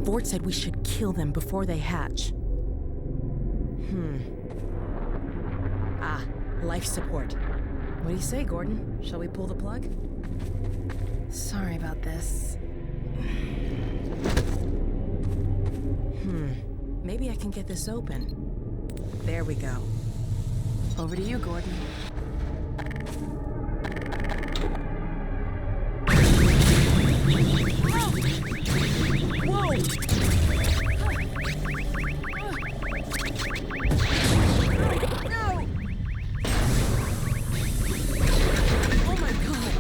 Vort said we should kill them before they hatch. Ah, life support. What do you say, Gordon? Shall we pull the plug? Sorry about this. Maybe I can get this open. There we go. Over to you, Gordon. Whoa! No! Oh my God!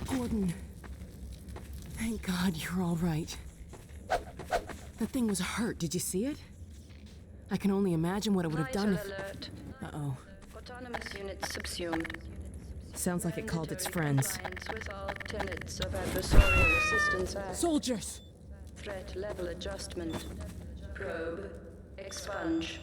Gordon. Thank God you're all right. The thing was hurt. Did you see it? I can only imagine what it would have done if... Alert. Uh-oh. Autonomous units subsumed. Sounds like it called its friends. Compliance with all tenets of Adversarial Assistance Act. Soldiers! Threat level adjustment. Probe. Expunge.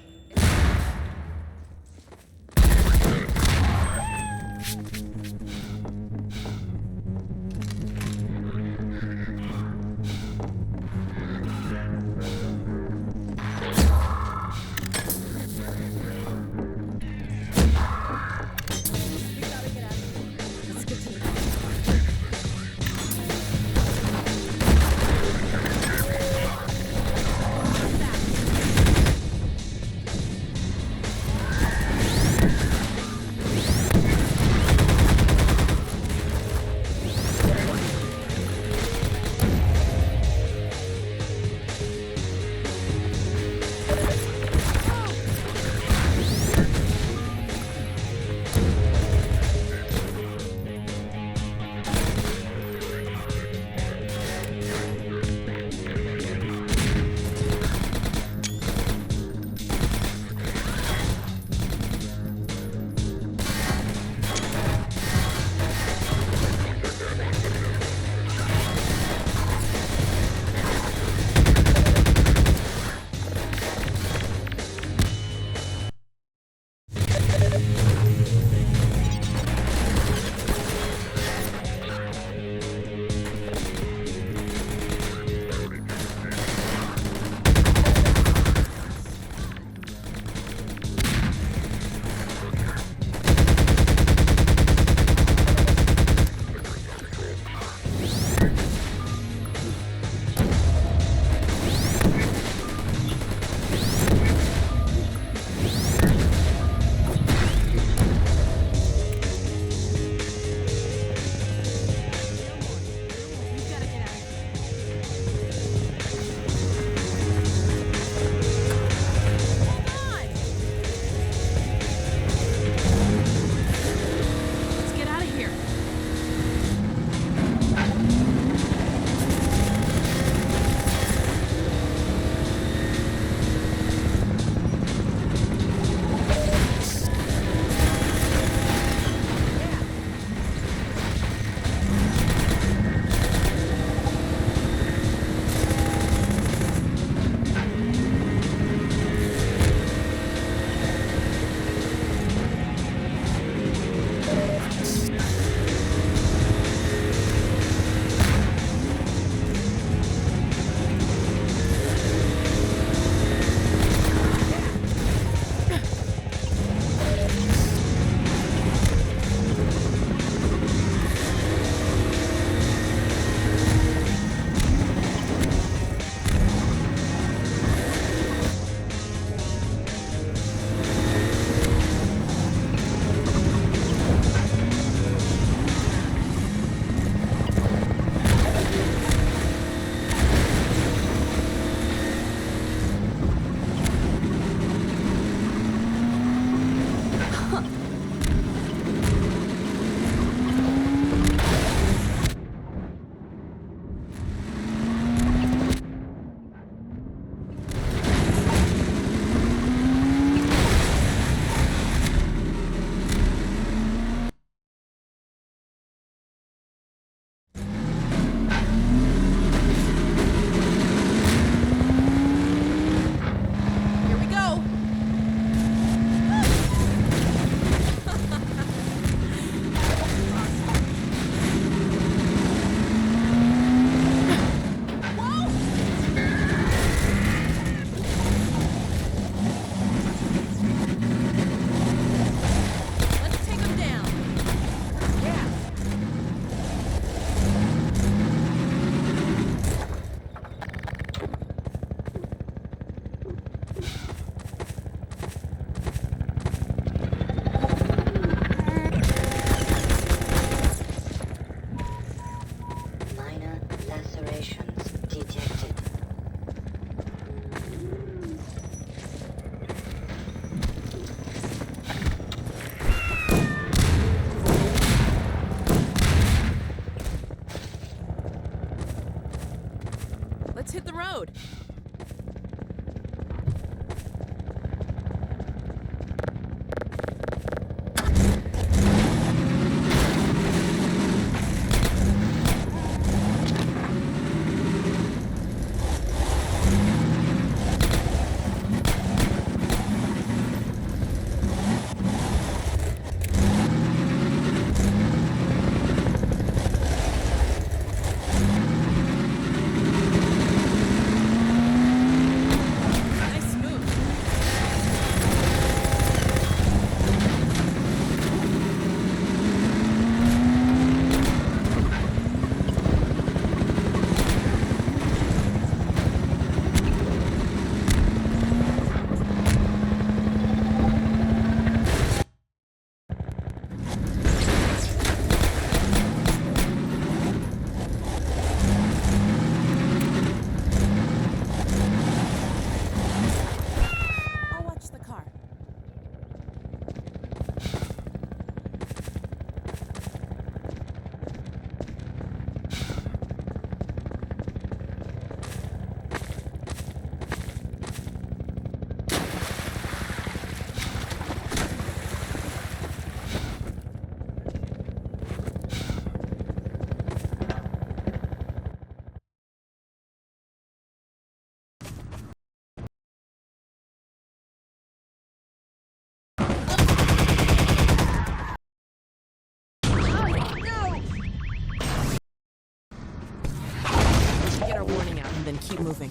keep moving.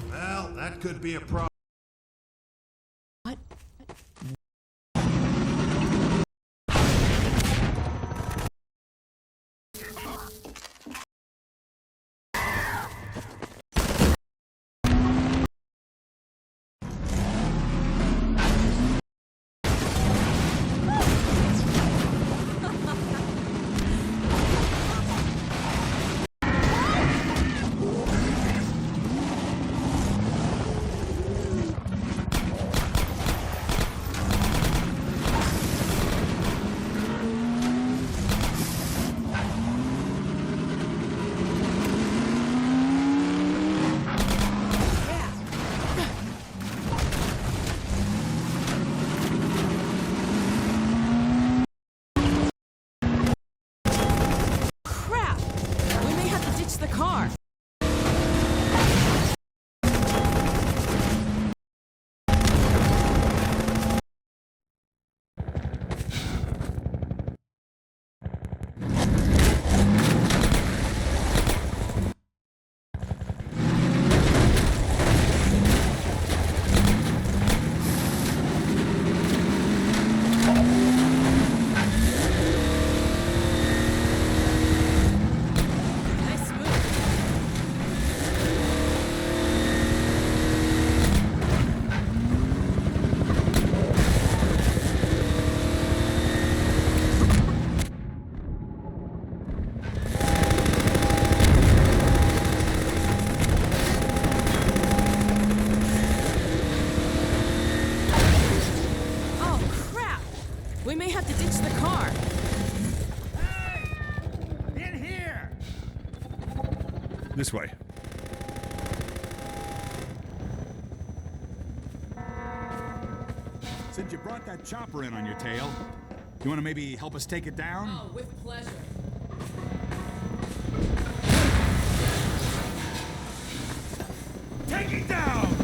Well, that could be a problem. What? Crap! We may have to ditch the car. Nice move. Oh, crap! We may have to ditch the car. In here! This way. Since you brought that chopper in on your tail, you want to maybe help us take it down? Oh, with pleasure. Take it down!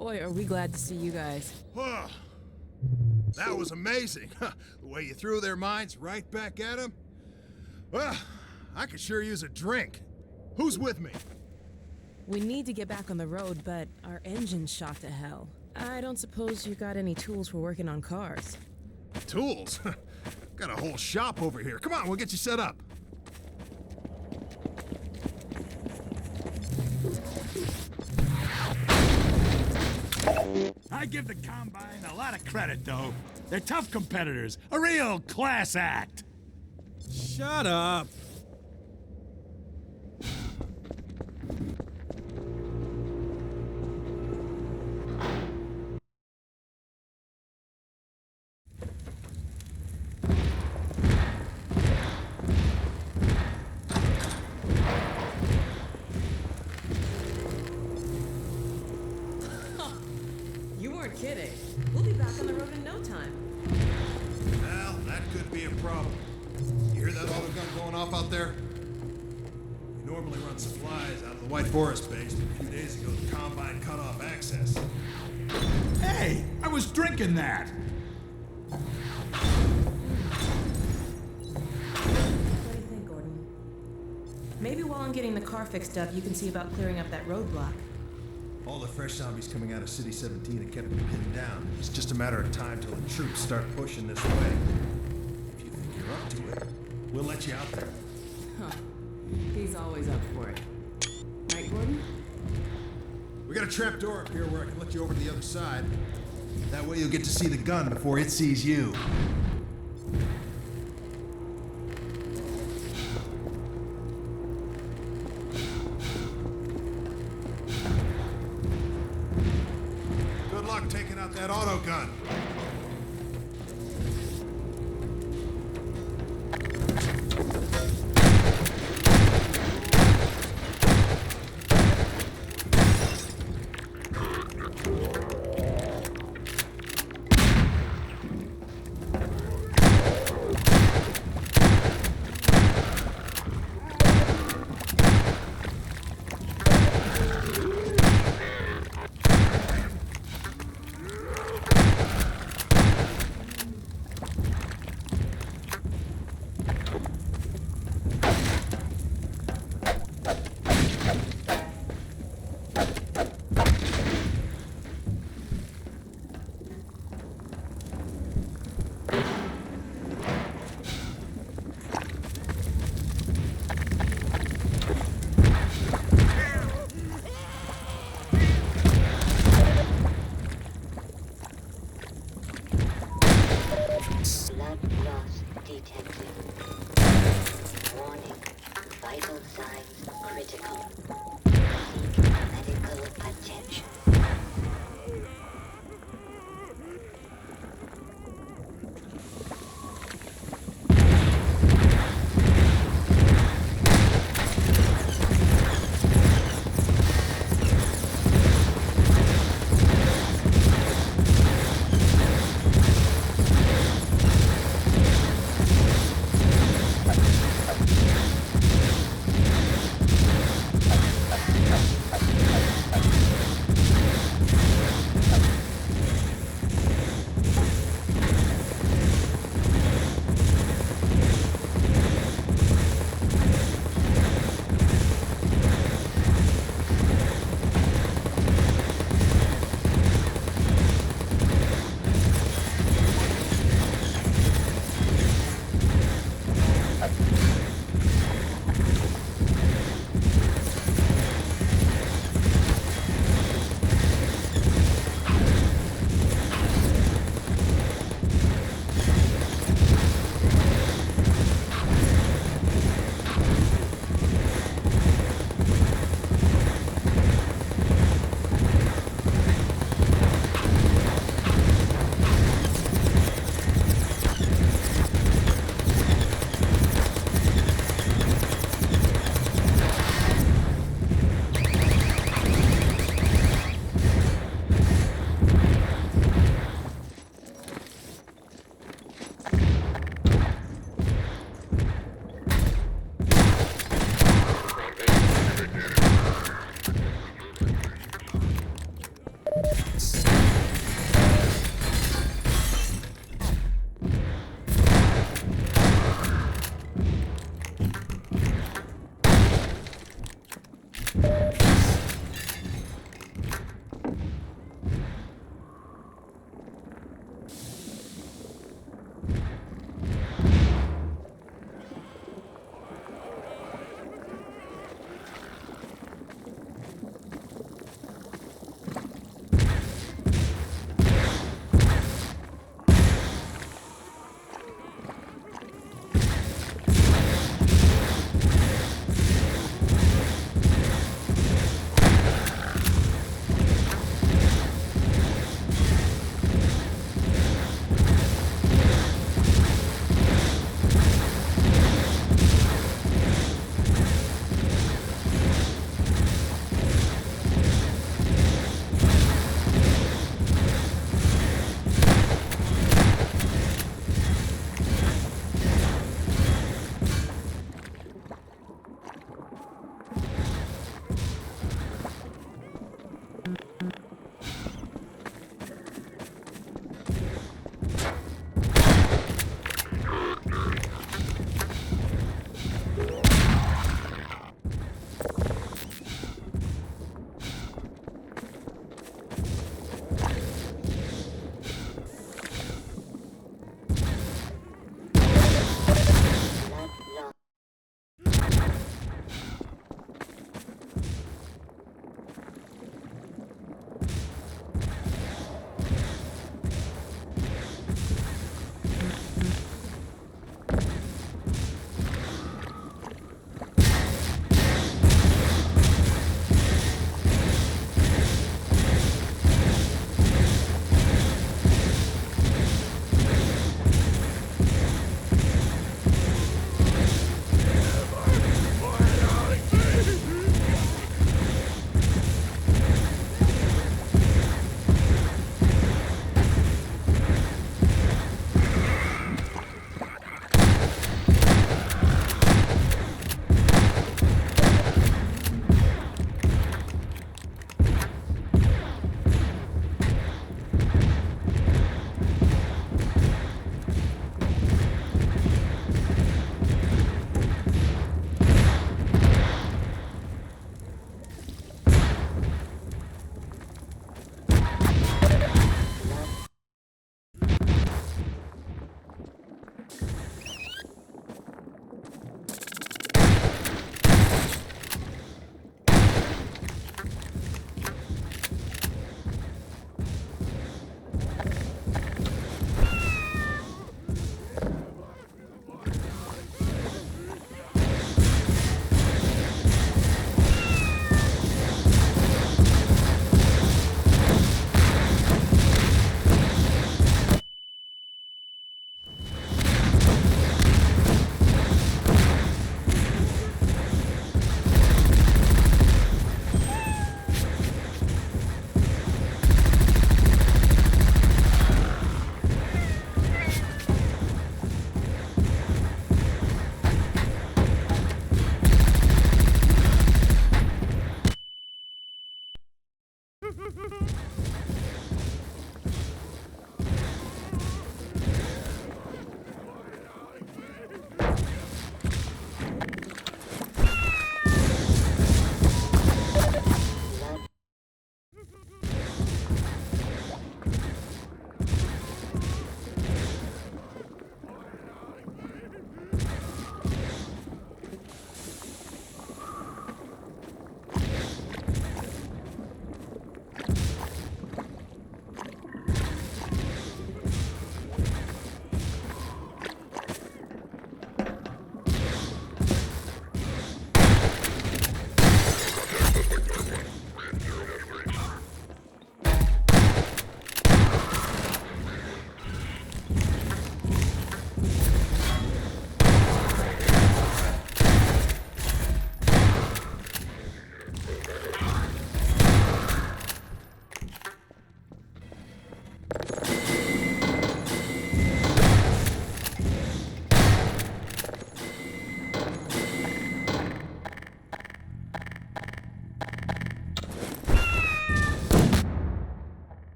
Boy, are we glad to see you guys. Whoa. That was amazing. The way you threw their minds right back at them. Well, I could sure use a drink. Who's with me? We need to get back on the road, but our engine's shot to hell. I don't suppose you got any tools for working on cars. Tools? Got a whole shop over here. Come on, we'll get you set up. I give the Combine a lot of credit, though. They're tough competitors, a real class act. Shut up. You weren't kidding. We'll be back on the road in no time. Well, that could be a problem. You hear that autogun going off out there? We normally run supplies out of the White Forest base, but a few days ago the Combine cut off access. Hey, I was drinking that. What do you think, Gordon? Maybe while I'm getting the car fixed up, you can see about clearing up that roadblock. All the fresh zombies coming out of City 17 have kept me pinned down. It's just a matter of time till the troops start pushing this way. If you think you're up to it, we'll let you out there. Huh. He's always up for it. Right, Gordon? We got a trap door up here where I can let you over to the other side. That way you'll get to see the gun before it sees you. Good luck taking out that auto gun. Blood loss detected. Warning. Vital signs critical. Seek medical attention.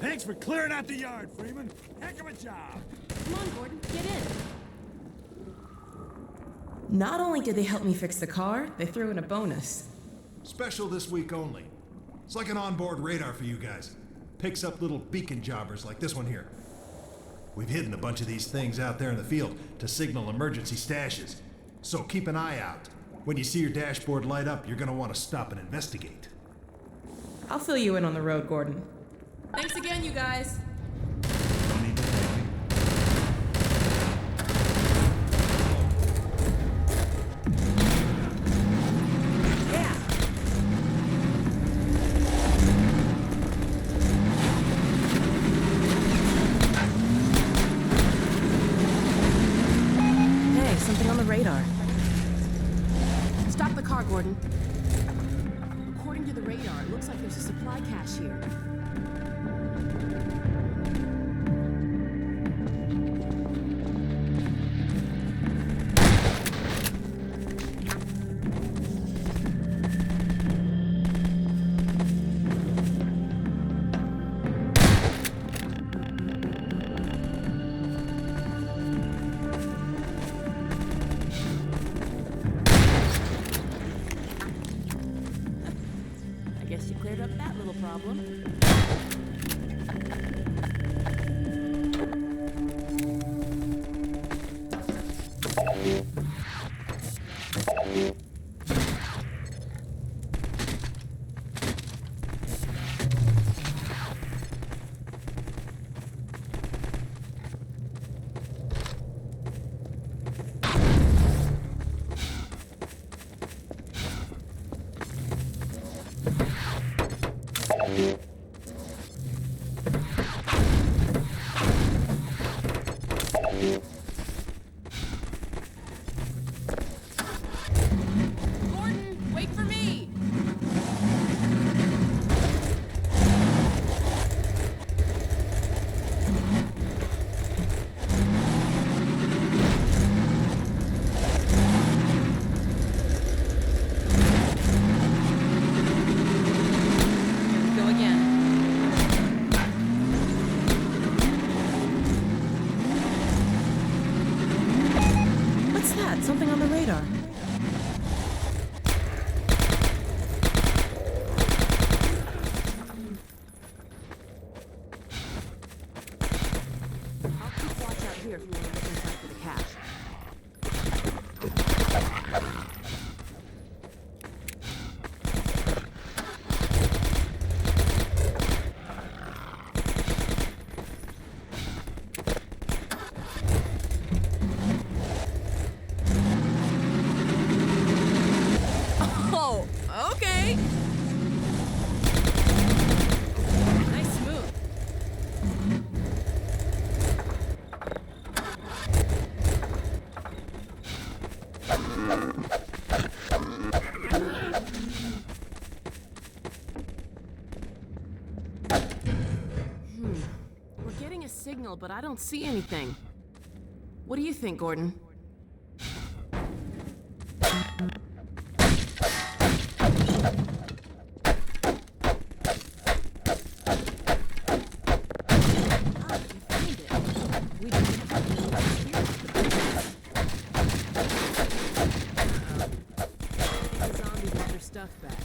Thanks for clearing out the yard, Freeman. Heck of a job. Come on, Gordon, get in. Not only did they help me fix the car, they threw in a bonus. Special this week only. It's like an onboard radar for you guys. Picks up little beacon jobbers like this one here. We've hidden a bunch of these things out there in the field to signal emergency stashes. So keep an eye out. When you see your dashboard light up, you're gonna want to stop and investigate. I'll fill you in on the road, Gordon. Thanks again, you guys. No need to thank me. Hey, something on the radar. Stop the car, Gordon. According to the radar, it looks like there's a supply cache here. I guess you cleared up that little problem. Gordon, wait for me! Here we go again. What's that? Something on the radar. I'll keep watch out here if you want to look inside for the cache. Oh, okay. Nice move. We're getting a signal, but I don't see anything. What do you think, Gordon? We don't have to the zombies want their stuff back.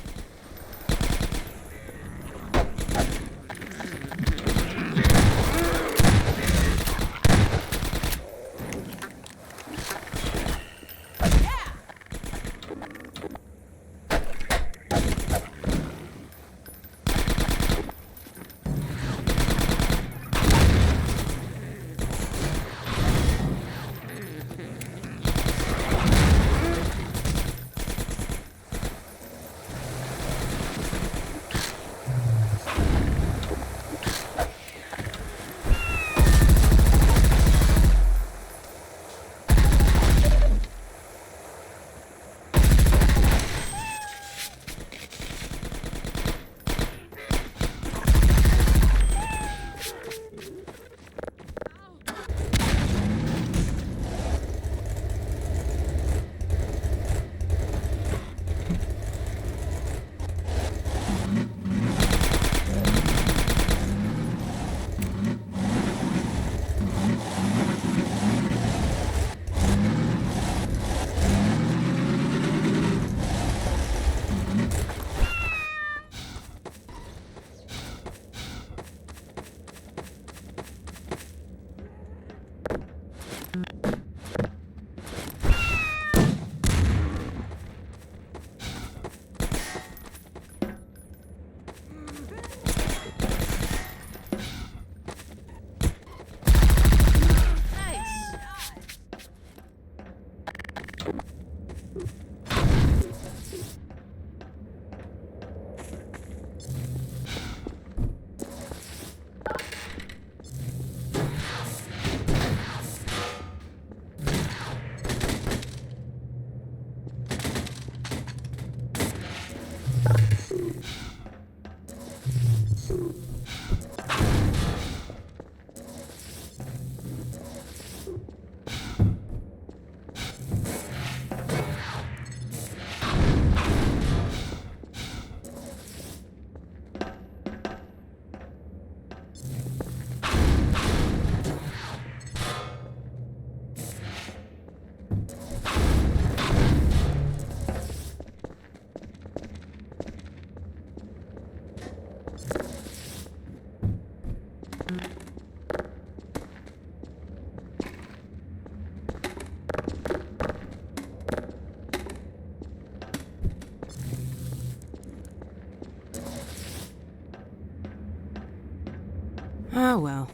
Oh, well.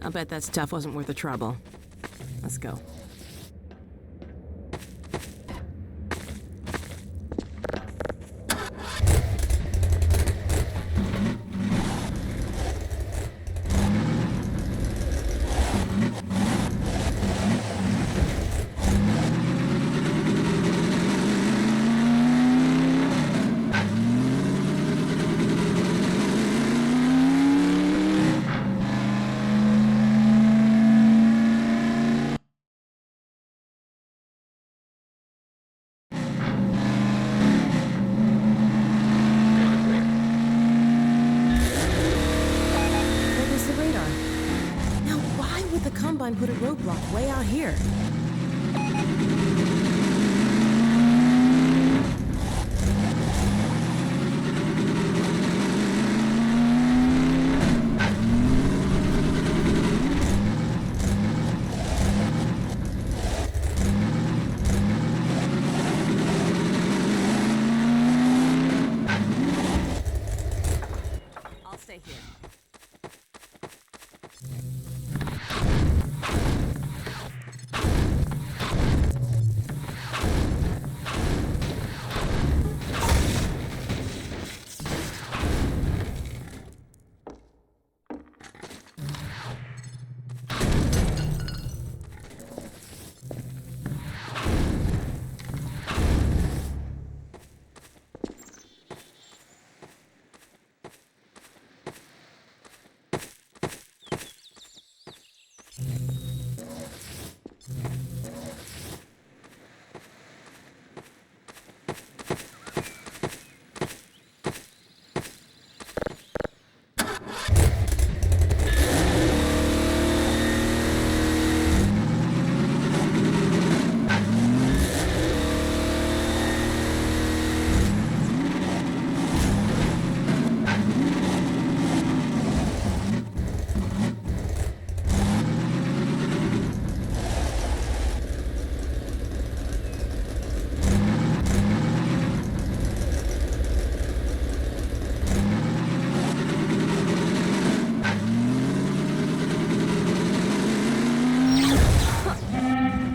I'll bet that stuff wasn't worth the trouble. Let's go. There goes the radar. Now, why would the Combine put a roadblock way out here? I'll stay here.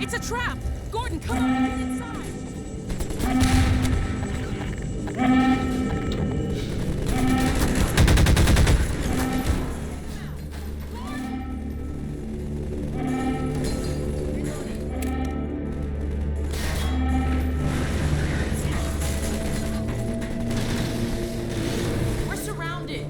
It's a trap! Gordon, come on, get inside! We're surrounded!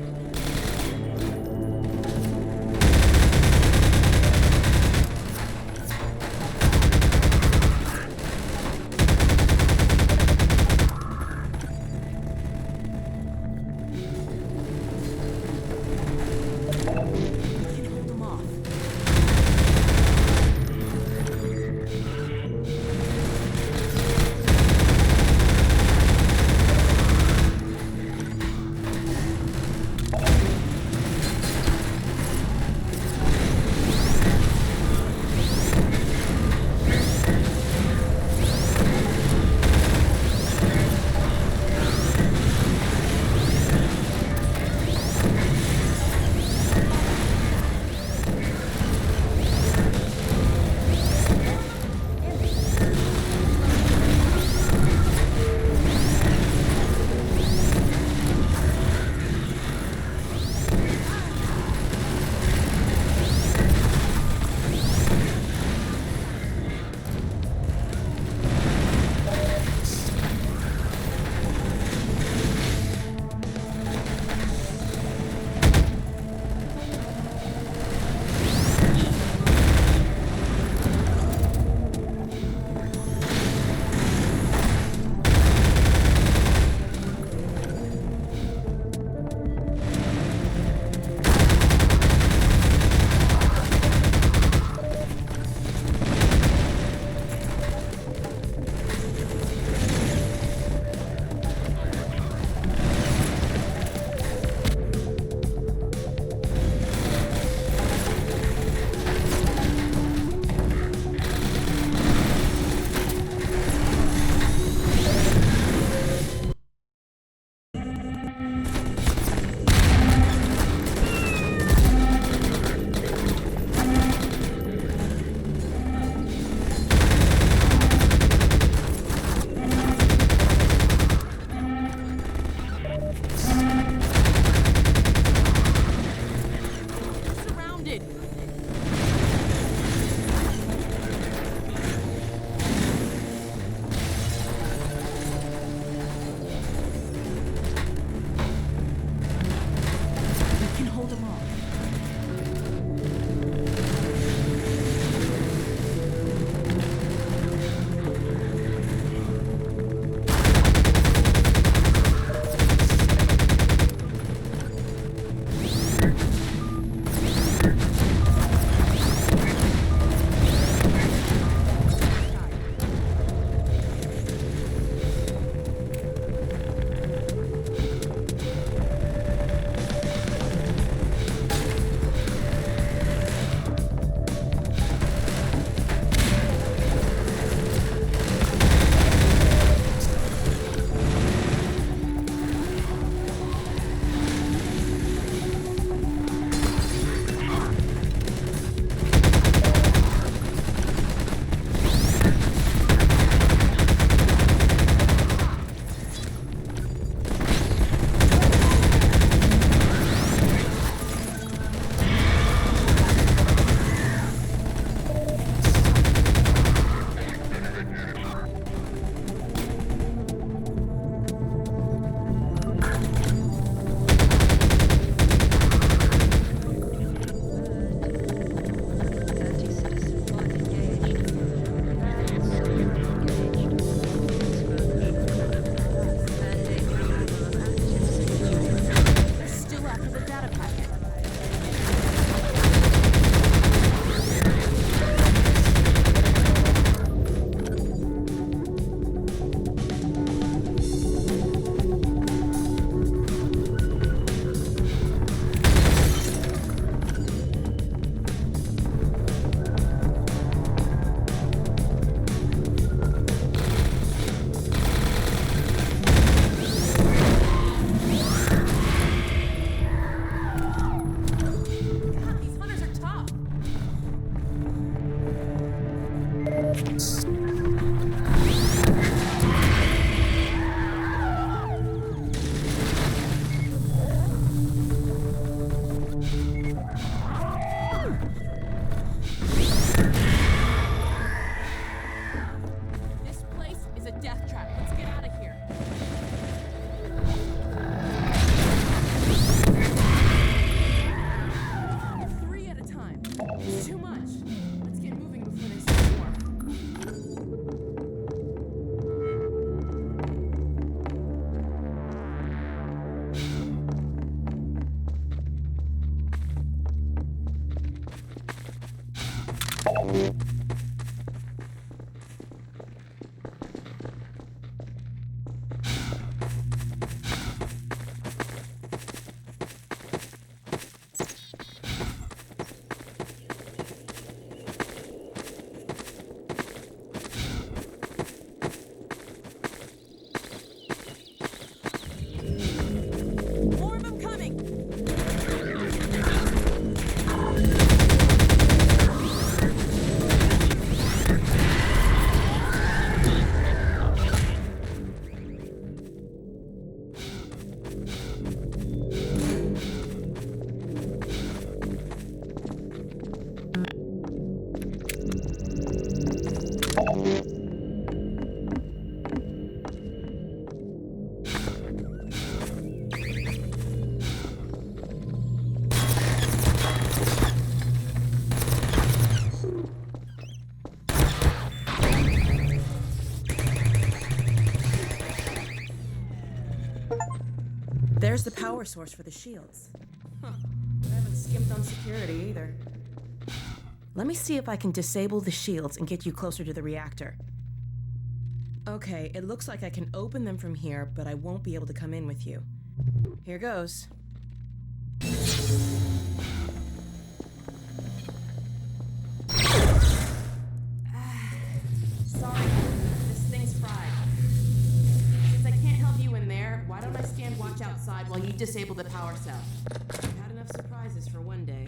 killed them all. There's the power source for the shields. Huh. I haven't skimped on security either. Let me see if I can disable the shields and get you closer to the reactor. Okay, it looks like I can open them from here, but I won't be able to come in with you. Here goes. Sorry, this thing's fried. Since I can't help you in there, why don't I stand watch outside while you disable the power cell? I've had enough surprises for one day.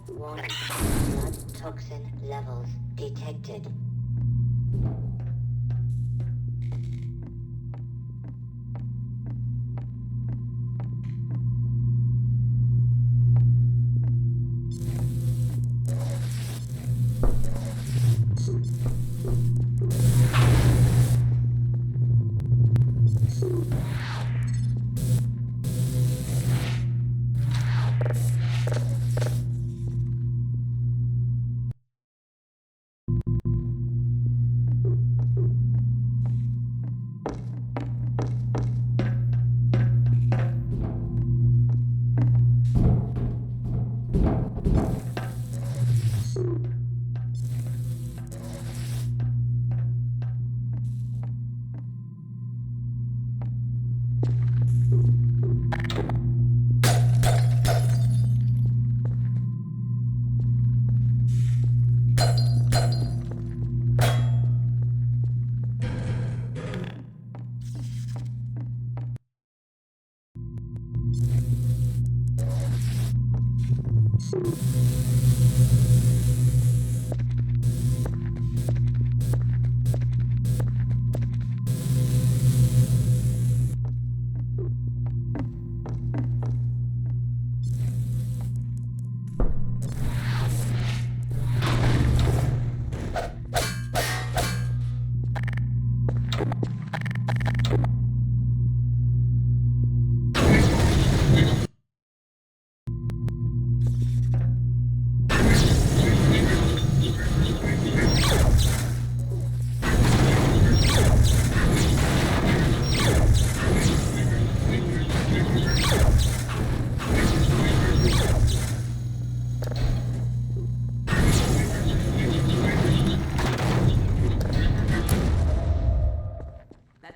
Warning. Blood toxin levels detected.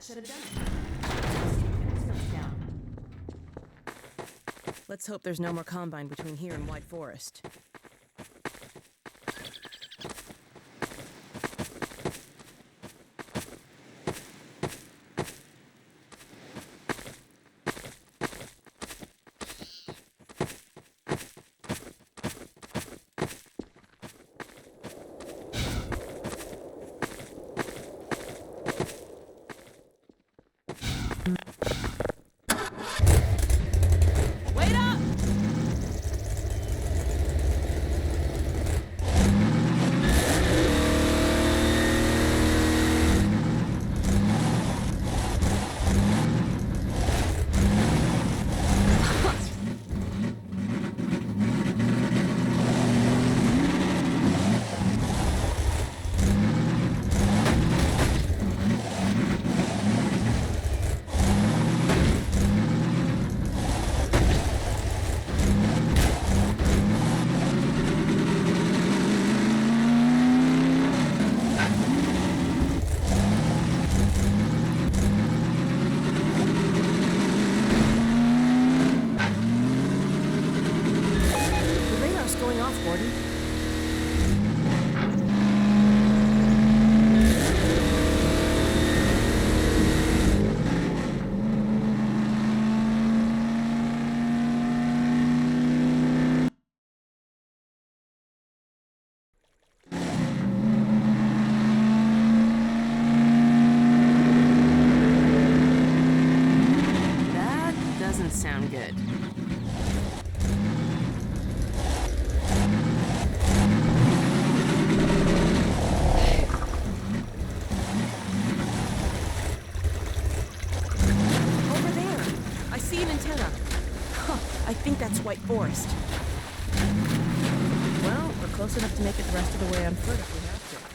Should have done it. Let's hope there's no more Combine between here and White Forest. Wait up! Sound good. Over there! I see an antenna. Huh, I think that's White Forest. Well, we're close enough to make it the rest of the way on foot if we have to.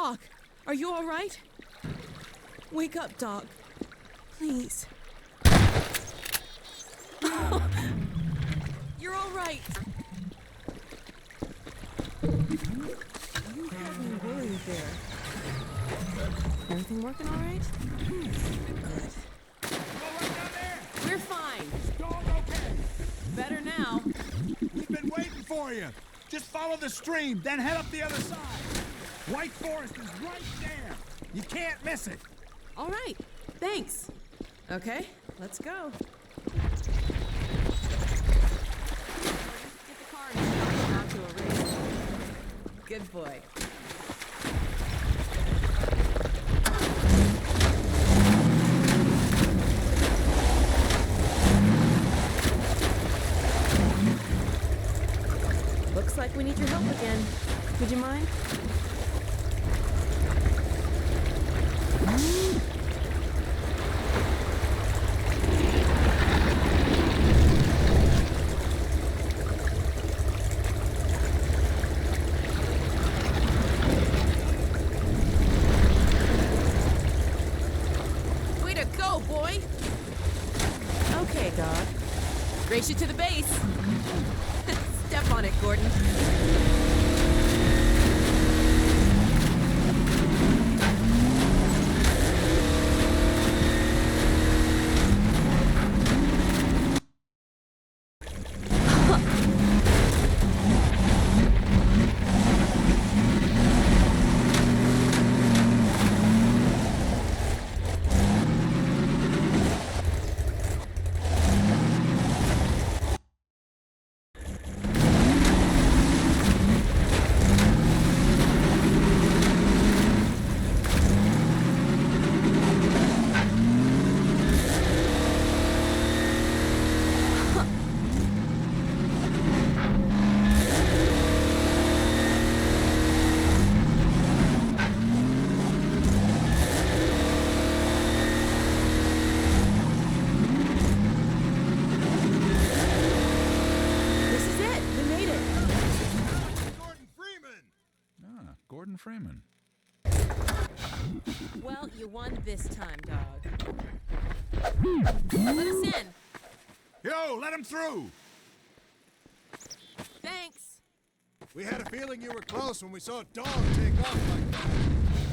Doc, are you all right? Wake up, Doc. Please. You're all right. You have me worried there. Everything working all right? Good. We're fine. Dog okay? Better now. We've been waiting for you. Just follow the stream, then head up the other side. White Forest is right there. You can't miss it. All right. Thanks. Okay, let's go. Get the car and start out to a race. Good boy. Looks like we need your help again. Would you mind? Way to go, boy! Okay, dog. Race you to the base. Step on it, Gordon. Gordon Freeman. Well, you won this time, dog. Let us in. Yo, let him through! Thanks. We had a feeling you were close when we saw a dog take off like that.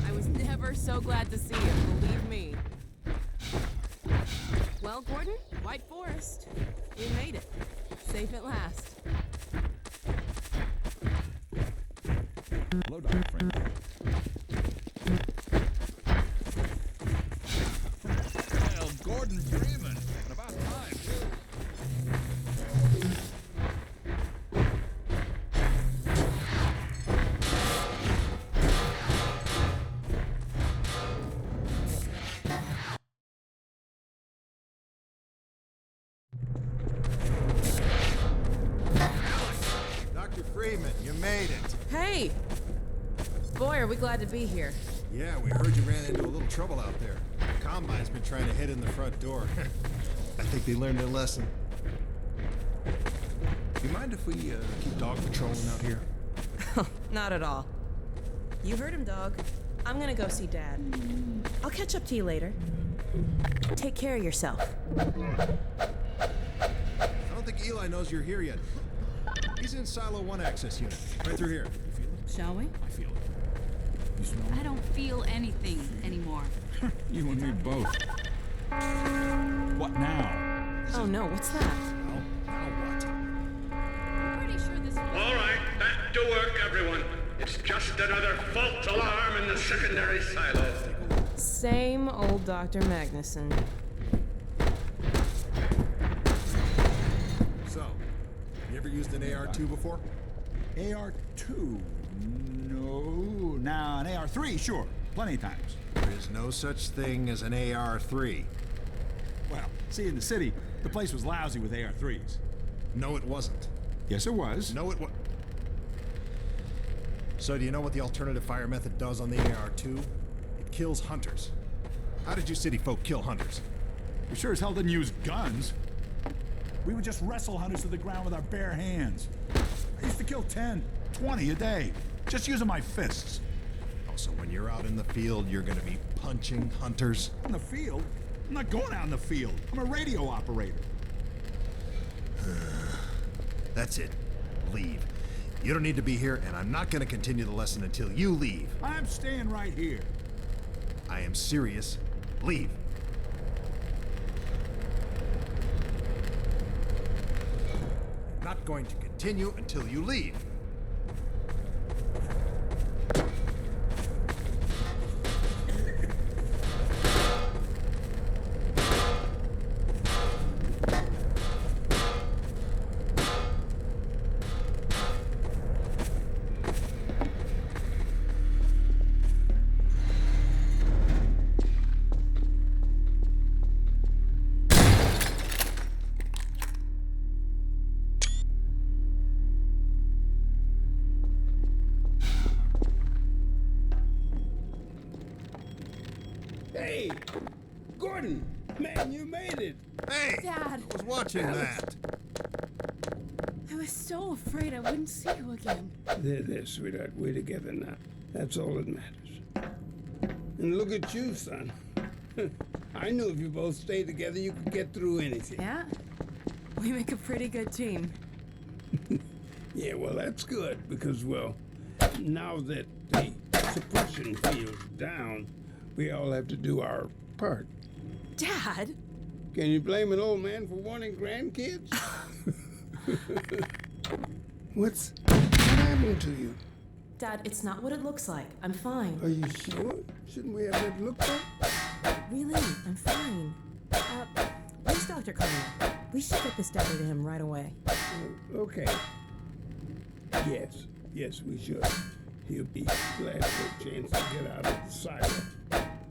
I was never so glad to see you, believe me. Well, Gordon, White Forest. We made it. Safe at last. Hello, Dr. Freeman. Well, Gordon Freeman. And about time, too. Dr. Freeman, you made it. Hey! Boy, are we glad to be here. Yeah, we heard you ran into a little trouble out there. The Combine's been trying to hit in the front door. I think they learned their lesson. You mind if we keep dog patrolling out here? Not at all. You heard him, dog. I'm gonna go see Dad. I'll catch up to you later. Take care of yourself. I don't think Eli knows you're here yet. He's in Silo 1 access unit, right through here. You feel it? Shall we? I feel it. You smell I don't feel anything anymore. it? You and me both. What now? Oh no, what's that? Well, now what? I'm pretty sure this. All right, back to work, everyone. It's just another false alarm in the secondary silo. Same old Dr. Magnuson. So, you ever used an AR-2 before? AR-2? No. Now, an AR-3, sure. Plenty of times. There is no such thing as an AR-3. Well, see, in the city, the place was lousy with AR-3s. No, it wasn't. Yes, it was. No, it was. So, do you know what the alternative fire method does on the AR-2? It kills hunters. How did you city folk kill hunters? We sure as hell didn't use guns. We would just wrestle hunters to the ground with our bare hands. I used to kill 10, 20 a day, just using my fists. Oh, So when you're out in the field, you're gonna be punching hunters? In the field? I'm not going out in the field. I'm a radio operator. That's it. Leave. You don't need to be here, and I'm not gonna continue the lesson until you leave. I'm staying right here. I am serious. Leave. I'm not going to continue until you leave. Hey, Gordon, man, you made it. Hey! Dad. I was watching that. I was so afraid I wouldn't see you again. There, sweetheart. We're together now. That's all that matters. And look at you, son. I knew if you both stayed together, you could get through anything. Yeah? We make a pretty good team. Yeah, well, that's good, because, well, now that the suppression field's down, we all have to do our part. Dad? Can you blame an old man for wanting grandkids? What happened to you? Dad, it's not what it looks like. I'm fine. Are you sure? Shouldn't we have that looked at? Really, I'm fine. Where's Dr. Connor? We should get this data to him right away. Okay. Yes, we should. He'll be glad for a chance to get out of the silo.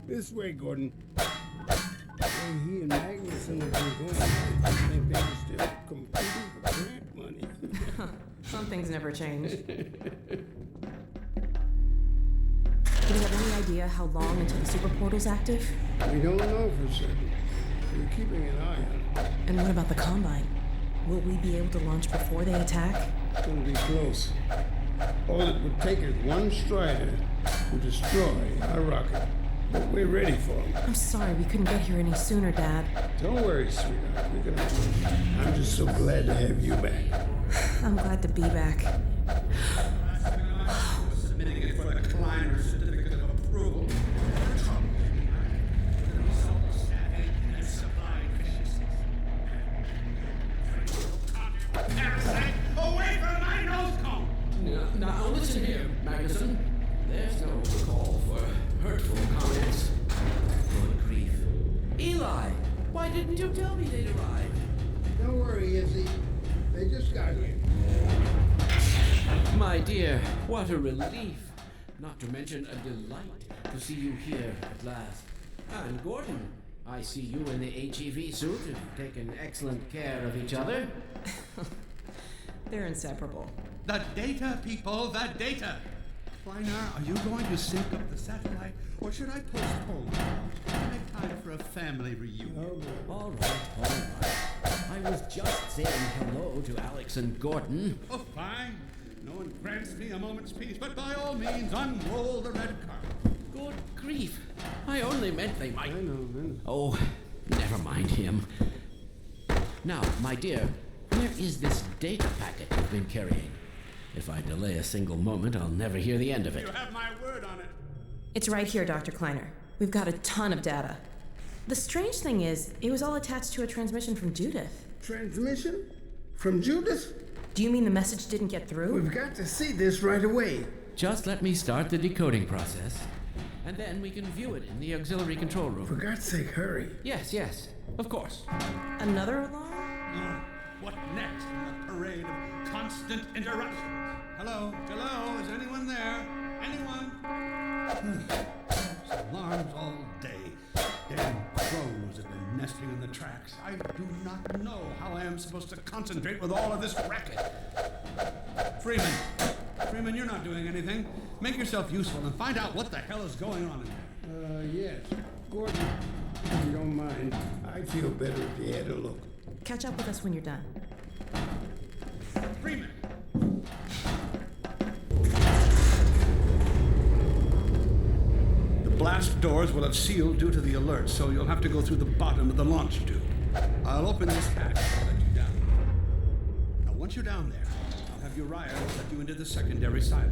This way, Gordon. Hey, he and Magnuson have been going. I think they were still competing for grant money. Some things never change. Do you have any idea how long until the super portal's active? We don't know for certain. We're keeping an eye on it. And what about the Combine? Will we be able to launch before they attack? It's gonna be close. All it would take is one Strider to destroy our rocket. But we're ready for him. I'm sorry we couldn't get here any sooner, Dad. Don't worry, sweetheart. I'm just so glad to have you back. I'm glad to be back. Submitting it for the Kleiner certificate of approval. Away from my nose cone! Now listen here, Magnuson. There's no call for hurtful comments. Good grief. Eli, why didn't you tell me they'd arrived? Don't worry, Izzy. They just got here. My dear, what a relief. Not to mention a delight to see you here at last. And Gordon, I see you in the HEV suit have taken excellent care of each other. They're inseparable. The data, people, the data! Kleiner, are you going to sync up the satellite, or should I postpone it? Make time for a family reunion. All right. I was just saying hello to Alex and Gordon. Oh, fine. No one grants me a moment's peace, but by all means, unroll the red carpet. Good grief. I only meant they might... I know. Oh, never mind him. Now, my dear, where is this data packet you've been carrying? If I delay a single moment, I'll never hear the end of it. You have my word on it. It's right here, Dr. Kleiner. We've got a ton of data. The strange thing is, it was all attached to a transmission from Judith. Transmission? From Judith? Do you mean the message didn't get through? We've got to see this right away. Just let me start the decoding process, and then we can view it in the auxiliary control room. For God's sake, hurry. Yes, of course. Another alarm? What next in the parade of constant interruptions? Hello? Is anyone there? Anyone? Alarms all day. Damn crows have been nesting in the tracks. I do not know how I am supposed to concentrate with all of this racket. Freeman, you're not doing anything. Make yourself useful and find out what the hell is going on in there. Yes. Gordon, if you don't mind, I'd feel better if you had a look. Catch up with us when you're done. Freeman! blast doors will have sealed due to the alert, so you'll have to go through the bottom of the launch tube. I'll open this hatch and let you down. Now, once you're down there, I'll have Uriah let you into the secondary silo.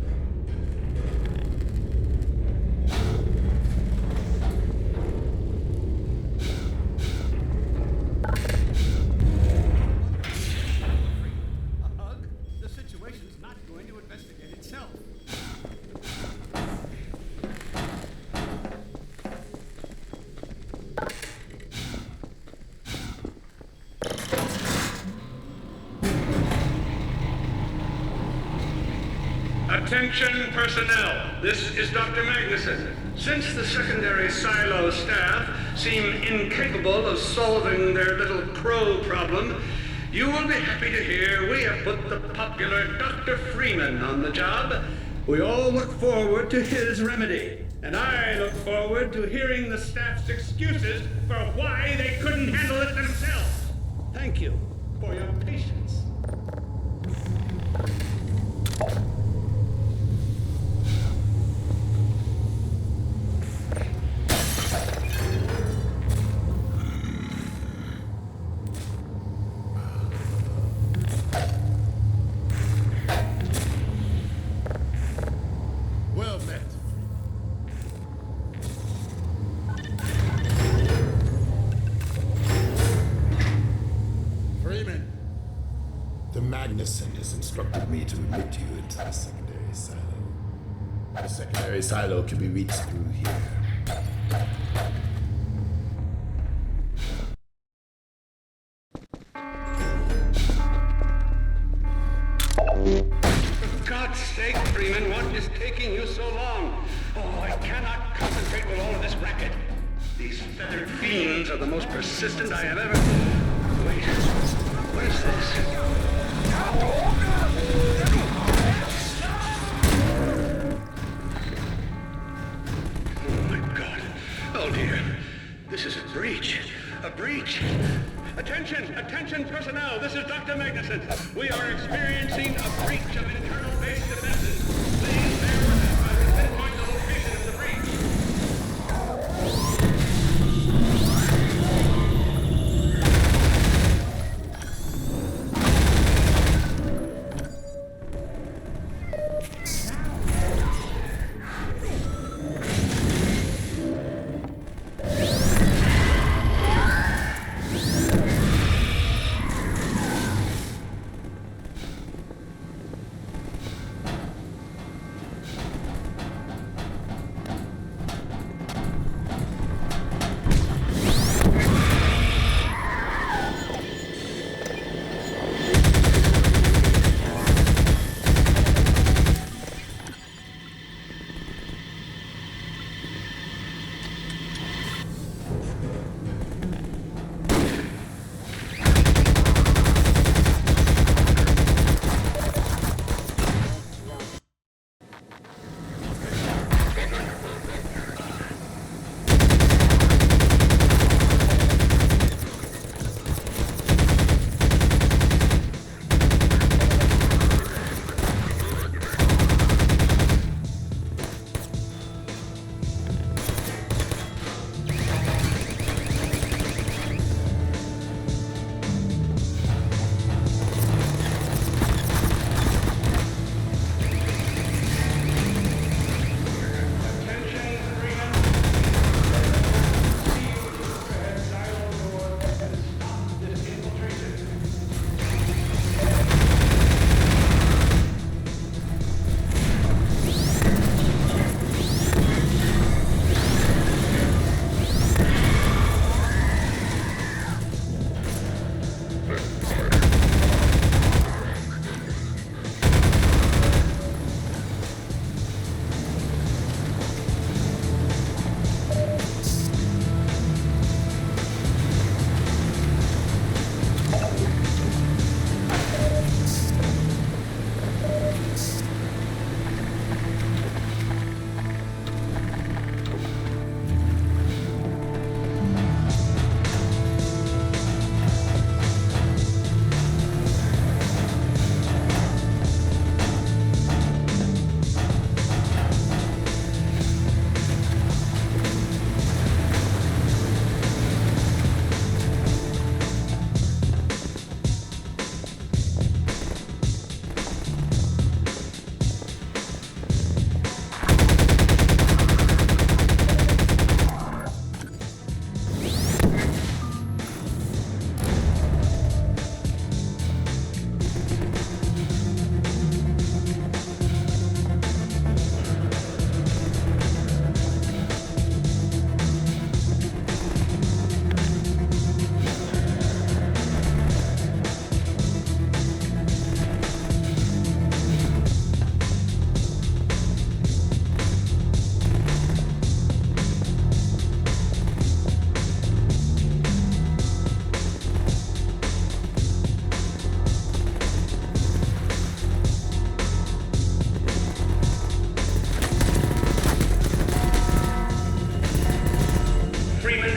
A hug? The situation's not going to investigate itself. Attention personnel, this is Dr. Magnuson. Since the secondary silo staff seem incapable of solving their little crow problem, you will be happy to hear we have put the popular Dr. Freeman on the job. We all look forward to his remedy, and I look forward to hearing the staff's excuses for why they couldn't handle it themselves. Thank you for your patience. Well met. Freeman. The Magnuson has instructed me to admit you into the secondary silo. The secondary silo can be reached through here. For God's sake, Freeman, what is taking you so long? Oh, I cannot concentrate with all of this racket. These feathered fiends are the most persistent I have ever... Wait, what is this? Oh, my God. Oh, dear. This is a breach. A breach. Attention personnel, this is Dr. Magnuson. We are experiencing a breach of internal base defenses. Please bear with us while we pinpoint the location of the breach.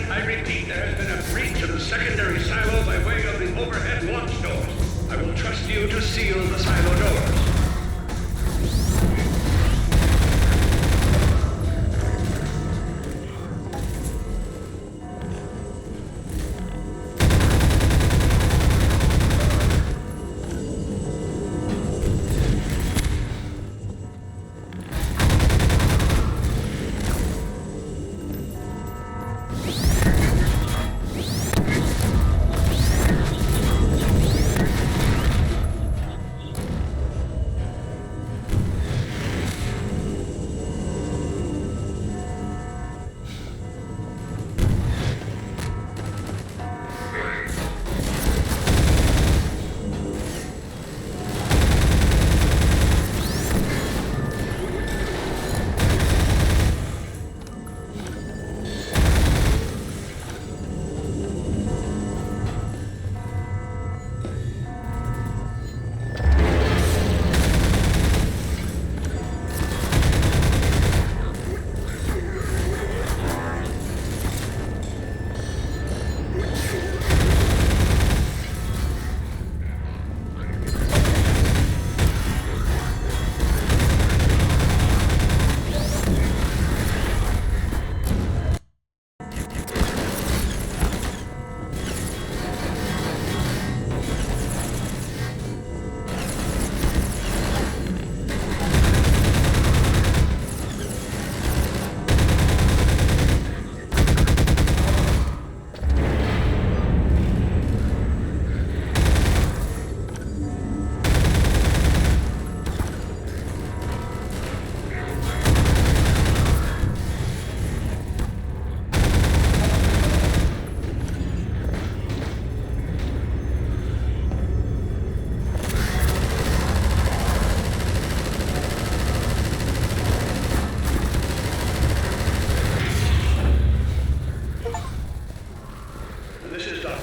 I repeat, there has been a breach of the secondary silo by way of the overhead launch doors. I will trust you to seal the silo doors.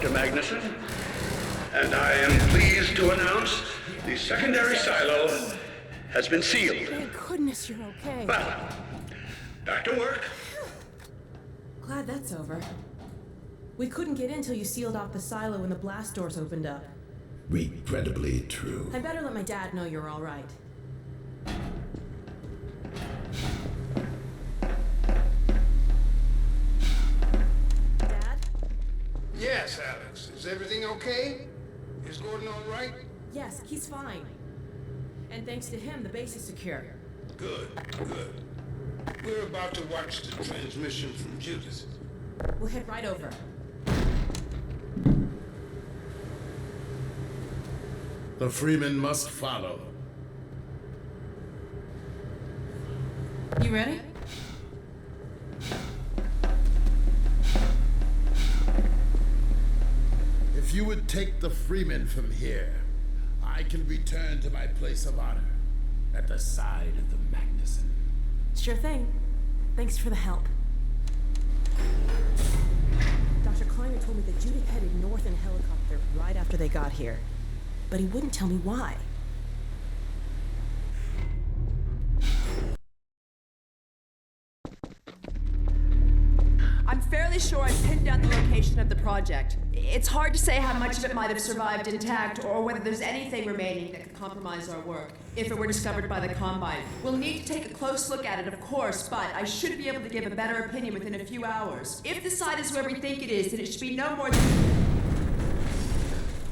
Magnuson, and I am pleased to announce the secondary silo has been sealed. Thank goodness you're okay. Well, back to work. Glad that's over. We couldn't get in till you sealed off the silo when the blast doors opened up. Regrettably true. I better let my dad know you're all right. Yes, Alex. Is everything okay? Is Gordon all right? Yes, he's fine. And thanks to him, the base is secure. Good, good. We're about to watch the transmission from Judith. We'll head right over. The Freeman must follow. You ready? If you would take the Freeman from here, I can return to my place of honor at the side of the Magnuson. Sure thing. Thanks for the help. Dr. Kleiner told me that Judith headed north in a helicopter right after they got here. But he wouldn't tell me why. I'm fairly sure I've pinned down the location of the project. It's hard to say how much of it might have survived intact or whether there's anything remaining that could compromise our work if it were discovered by the Combine. We'll need to take a close look at it, of course, but I should be able to give a better opinion within a few hours. If the site is where we think it is, then it should be no more than...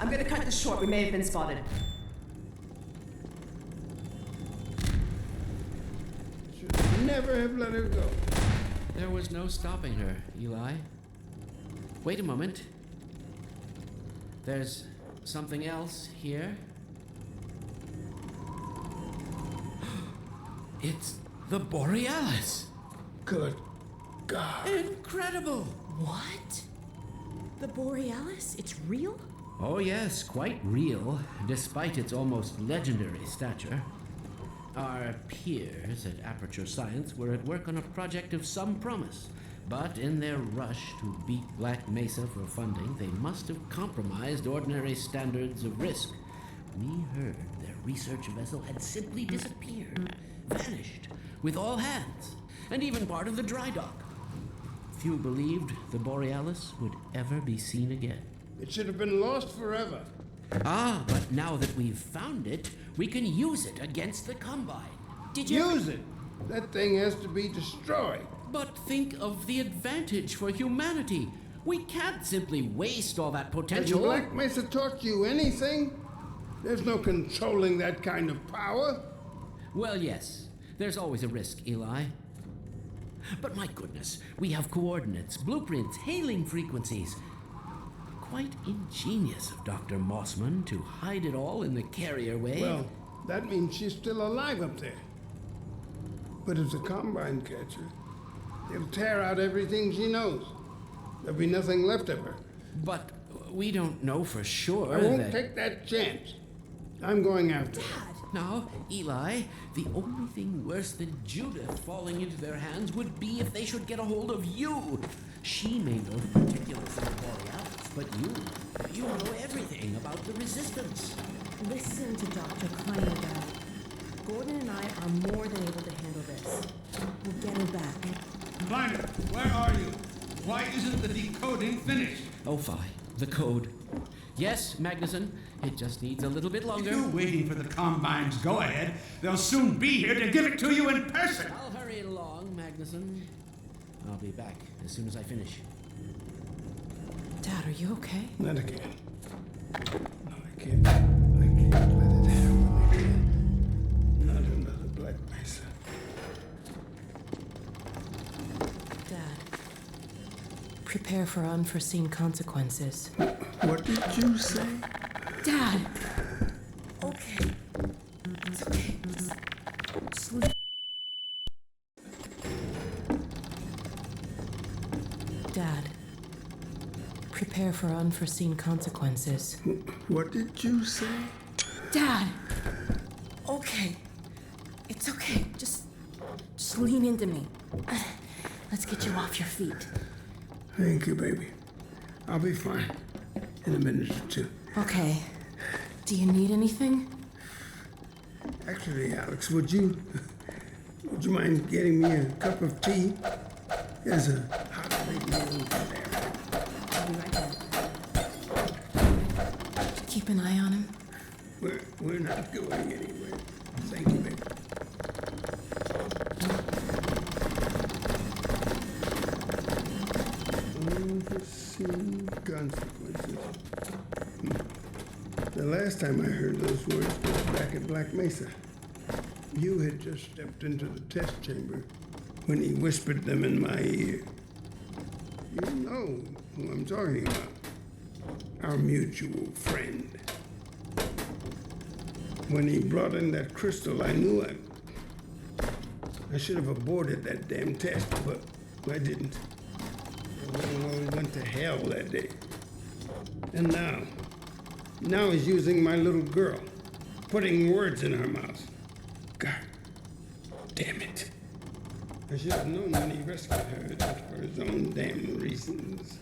I'm gonna cut this short. We may have been spotted. Should never have let her go. There was no stopping her, Eli. Wait a moment. There's something else here. It's the Borealis. Good God. Incredible. What? The Borealis? It's real? Oh yes, quite real, despite its almost legendary stature. Our peers at Aperture Science were at work on a project of some promise, but in their rush to beat Black Mesa for funding, they must have compromised ordinary standards of risk. We heard their research vessel had simply disappeared, vanished, with all hands, and even part of the dry dock. few believed the Borealis would ever be seen again. It should have been lost forever. Ah, but now that we've found it, we can use it against the Combine. Did you Use it! That thing has to be destroyed. But think of the advantage for humanity. We can't simply waste all that Has potential. Black Mesa taught you anything? There's no controlling that kind of power. Well, yes. There's always a risk, Eli. But my goodness, we have coordinates, blueprints, hailing frequencies. Quite ingenious of Dr. Mossman to hide it all in the carrier wave. Well, that means she's still alive up there. But if the Combine catch her, they'll tear out everything she knows. There'll be nothing left of her. But we don't know for sure I won't that... take that chance. I'm going after her. Now, Eli, the only thing worse than Judith falling into their hands would be if they should get a hold of you. She may know the particulars of the Borealis, but you know everything about the Resistance. Listen to Dr. Kleiner, Dad. Gordon and I are more than able to handle this. We'll get her back. Kleiner, where are you? Why isn't the decoding finished? Oh, fine. The code. Yes, Magnuson. It just needs a little bit longer. If you're waiting for the Combine's go-ahead, they'll soon be here to give it to you in person. I'll hurry it along, Magnuson. I'll be back as soon as I finish. Dad, are you okay? Not again. No, I can't let it happen again. Not another Black Mesa. Dad, prepare for unforeseen consequences. What did you say? Dad! Okay. It's okay. Just leave. Dad, prepare for unforeseen consequences. What did you say? Dad! Okay. It's okay. Just lean into me. Let's get you off your feet. Thank you, baby. I'll be fine in a minute or two. Okay. Do you need anything? Actually, Alex, would you mind getting me a cup of tea? There's a hot plate meal over there. I'll be right back. Keep an eye on him. We're not going anywhere. Thank you, baby. Unforeseen consequences. The last time I heard those words was back at Black Mesa. You had just stepped into the test chamber when he whispered them in my ear. You know who I'm talking about. Our mutual friend. When he brought in that crystal, I knew I should have aborted that damn test, but I didn't. The whole world went to hell that day. And now he's using my little girl, putting words in her mouth. God damn it. I should have known when he rescued her that for his own damn reasons.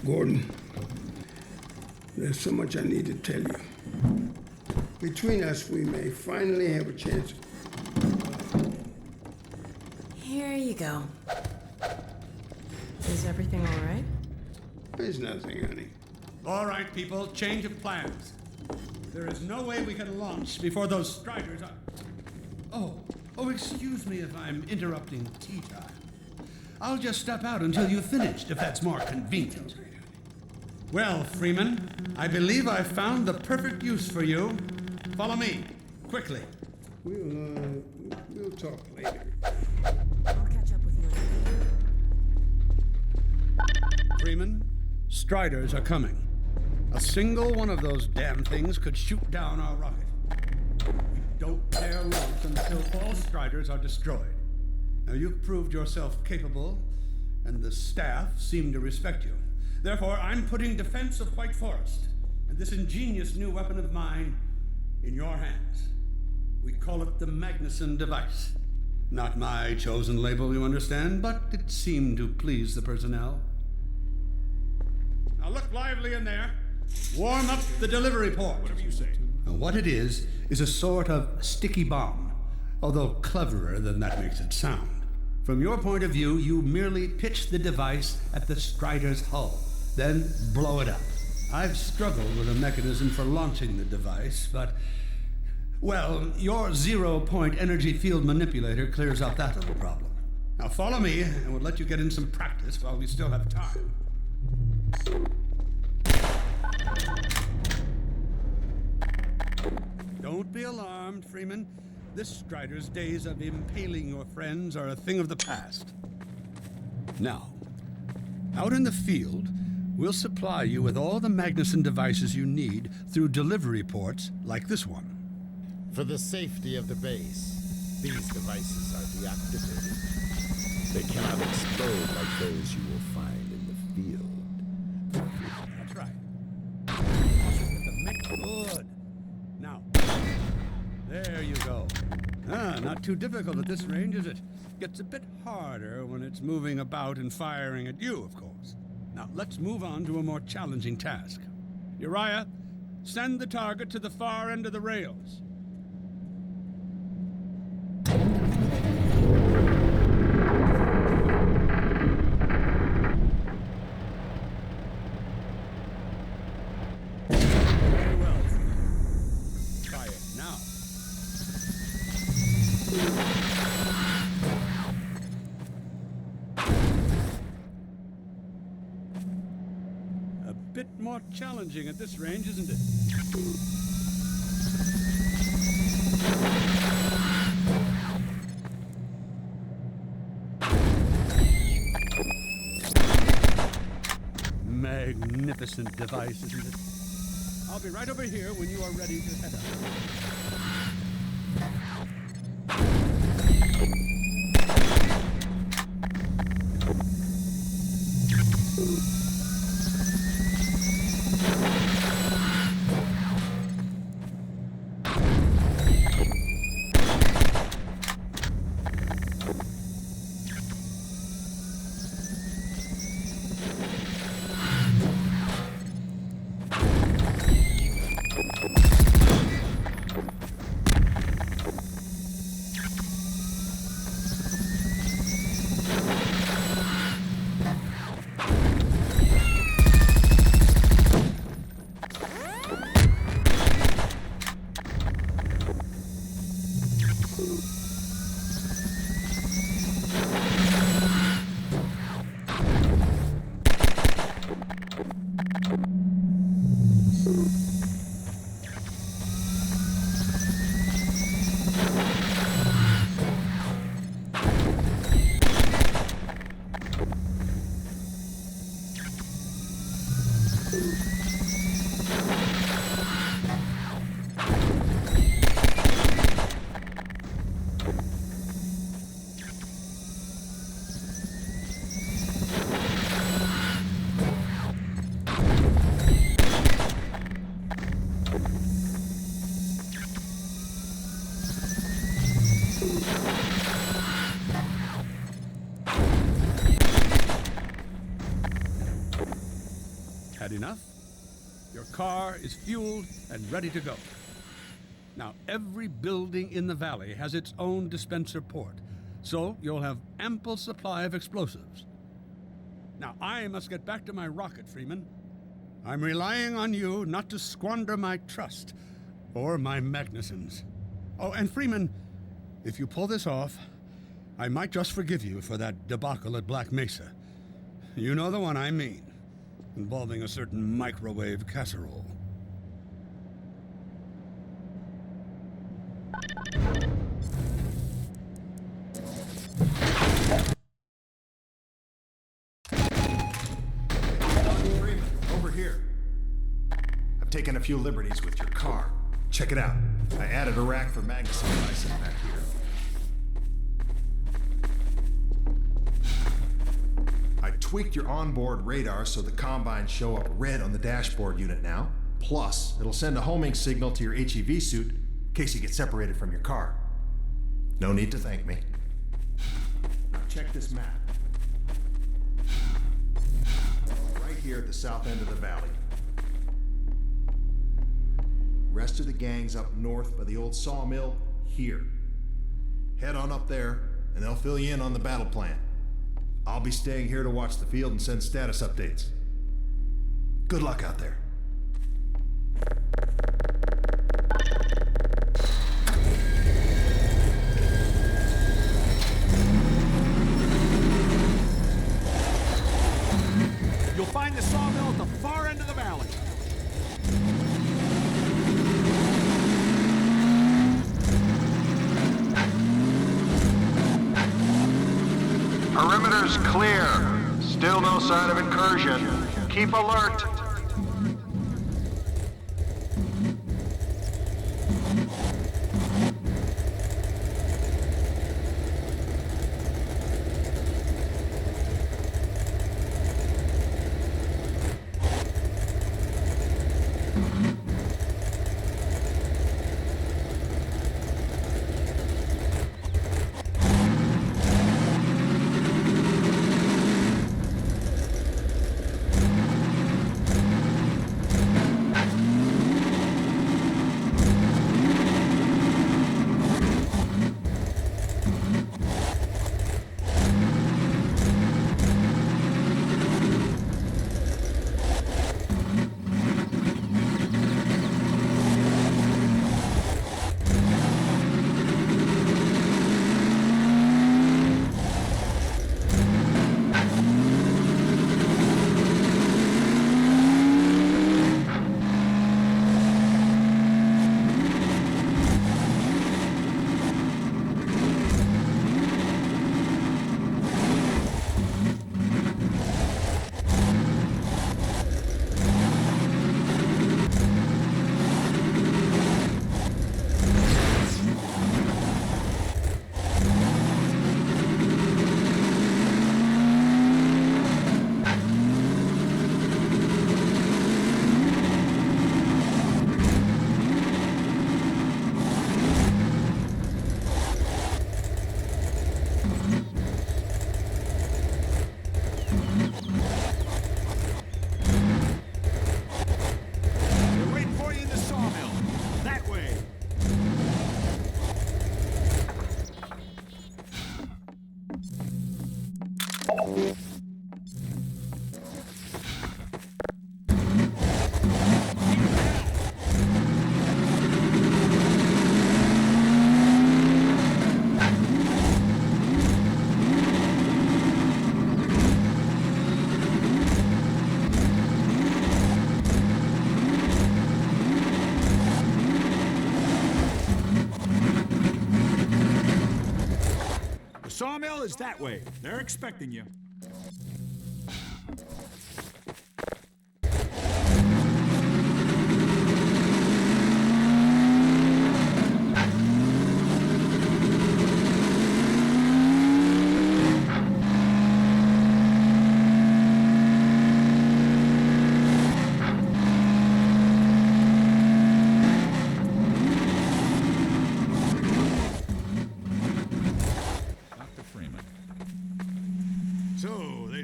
Gordon, there's so much I need to tell you. Between us, we may finally have a chance. Here you go. Is everything all right? There's nothing, honey. All right, people, change of plans. There is no way we can launch before those Striders are... Oh, excuse me if I'm interrupting tea time. I'll just step out until you've finished, if that's more convenient. Well, Freeman, I believe I've found the perfect use for you. Follow me, quickly. We'll talk later. I'll catch up with you. Freeman, Striders are coming. A single one of those damn things could shoot down our rocket. We don't dare launch until all Striders are destroyed. Now, you've proved yourself capable, and the staff seem to respect you. Therefore, I'm putting defense of White Forest and this ingenious new weapon of mine in your hands. We call it the Magnuson device. Not my chosen label, you understand, but it seemed to please the personnel. Now look lively in there. Warm up the delivery port. Whatever you say. Now, what it is a sort of sticky bomb, although cleverer than that makes it sound. From your point of view, you merely pitch the device at the Strider's hull, then blow it up. I've struggled with a mechanism for launching the device, but, well, your zero-point energy field manipulator clears up that little problem. Now follow me, and we'll let you get in some practice while we still have time. Don't be alarmed, Freeman. This Strider's days of impaling your friends are a thing of the past. Now, out in the field, we'll supply you with all the Magnuson devices you need through delivery ports like this one. For the safety of the base, these devices are deactivated. They cannot explode like those you will find in the field. That's right. Good. Now, there you go. Not too difficult at this range, is it? Gets a bit harder when it's moving about and firing at you, of course. Now, let's move on to a more challenging task. Uriah, send the target to the far end of the rails. Very well. Try it now. A bit more challenging at this range, isn't it? Magnificent device, isn't it? I'll be right over here when you are ready to head out. Had enough? Your car is fueled and ready to go. Now, every building in the valley has its own dispenser port, so you'll have ample supply of explosives. Now, I must get back to my rocket, Freeman. I'm relying on you not to squander my trust or my Magnusons. Oh, and Freeman, if you pull this off, I might just forgive you for that debacle at Black Mesa. You know the one I mean, involving a certain microwave casserole. Freeman, over here. I've taken a few liberties with your car. Check it out. I added a rack for Magnuson devices back here. I tweaked your onboard radar so the combines show up red on the dashboard unit now. Plus, it'll send a homing signal to your HEV suit in case you get separated from your car. No need to thank me. Now check this map. Right here at the south end of the valley. Rest of the gang's up north by the old sawmill here. Head on up there and they'll fill you in on the battle plan. I'll be staying here to watch the field and send status updates. Good luck out there. You'll find the sawmill at the far end of the valley. Perimeter's clear. Still no sign of incursion. Keep alert. Sawmill is that way. They're expecting you.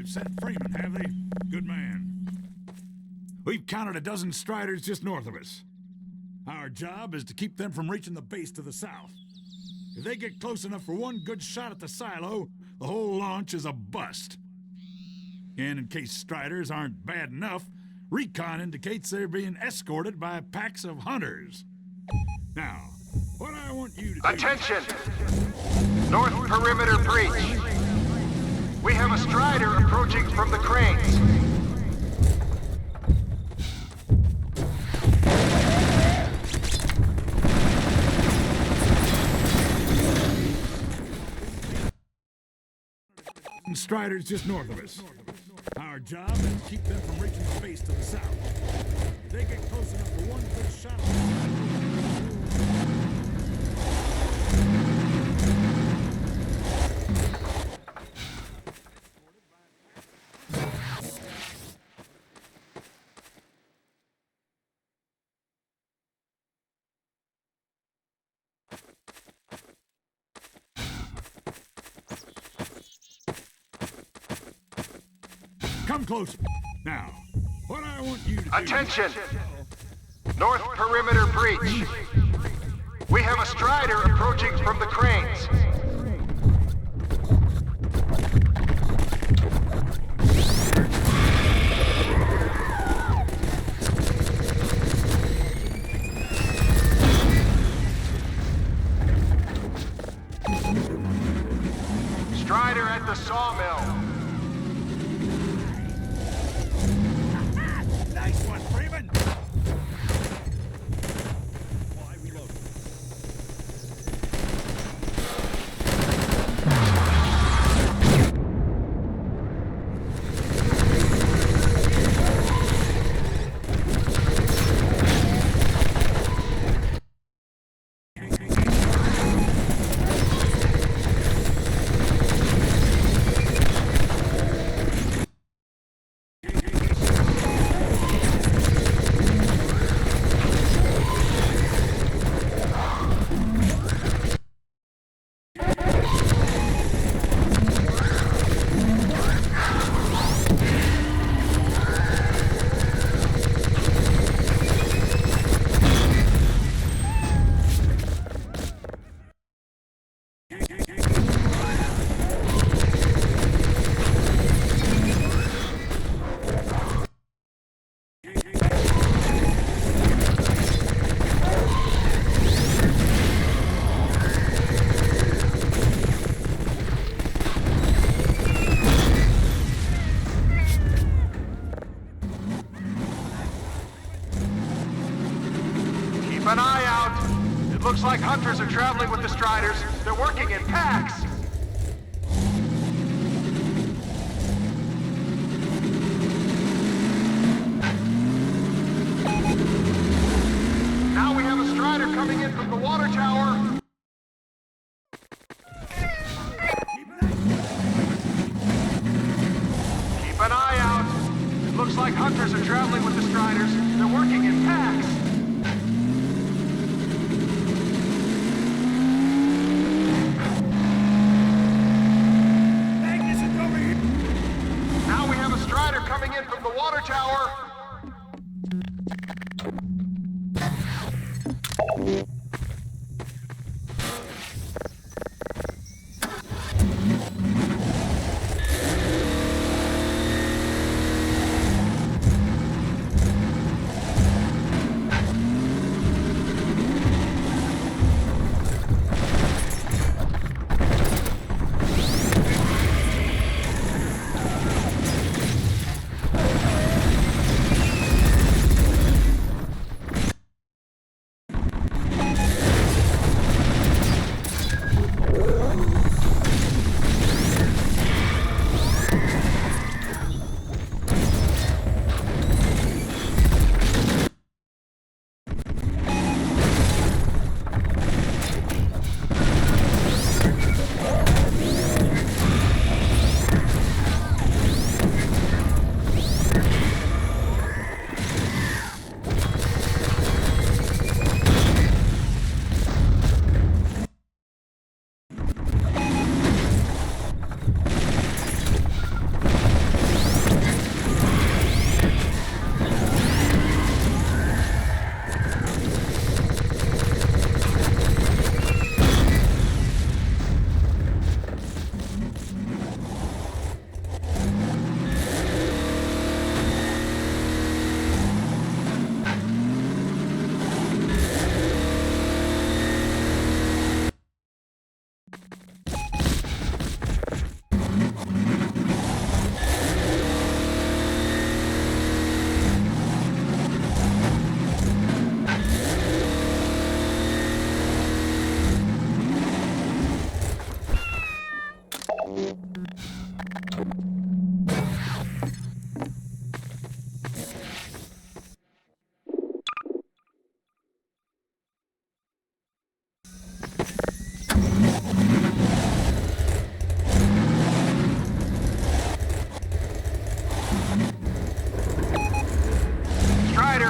Sent Freeman, have they? Good man. We've counted a dozen Striders just north of us. Our job is to keep them from reaching the base to the south. If they get close enough for one good shot at the silo, the whole launch is a bust. And in case Striders aren't bad enough, recon indicates they're being escorted by packs of hunters. Now, what I want you to do... Attention! North perimeter breach. We have a Strider approaching from the cranes. Striders just north of us. Our job is to keep them from reaching the base to the south. If they get close enough for one good shot... Come closer. Now, what I want you to do... Attention! North perimeter breach. We have a Strider approaching from the cranes. Looks like hunters are traveling with the Striders. They're working in packs. Now we have a Strider coming in from the water tower. Keep an eye out. It looks like hunters are traveling with the Striders. They're working in packs. Now we have a Strider coming in from the water tower.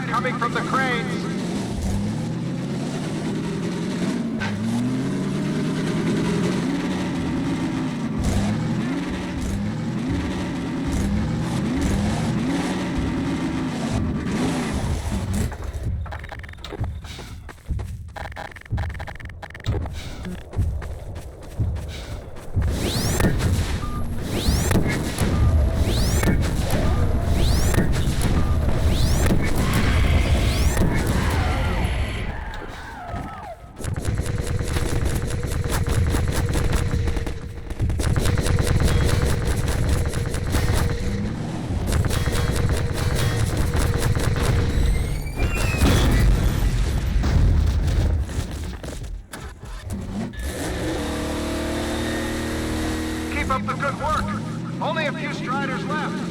Coming from the cranes. Keep up the good work. Only a few Striders left.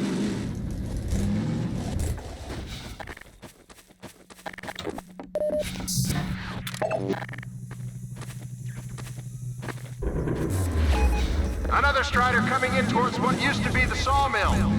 Another Strider coming in towards what used to be the sawmill.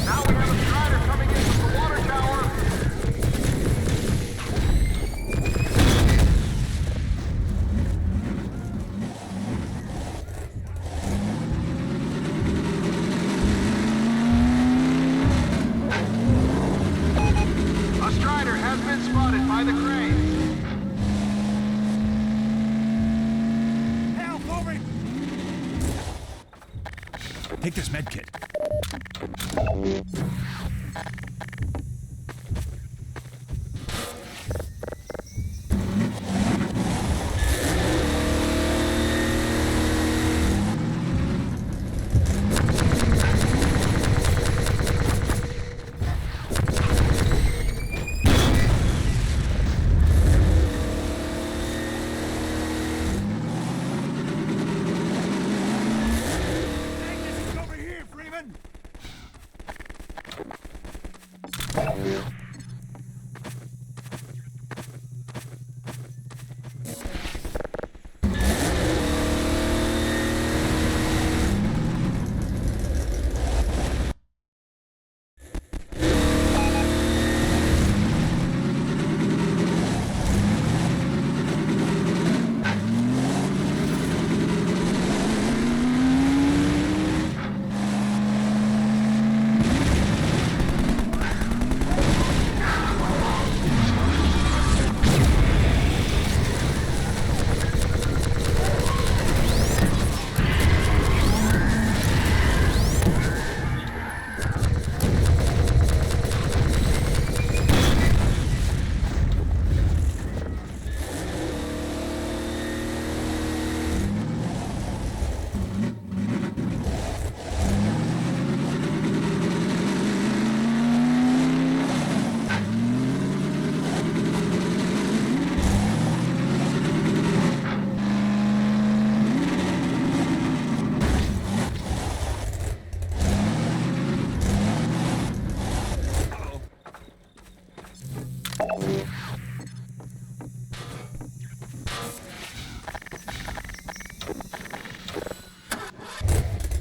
Now we have a Strider coming in from the water tower. Take this med kit.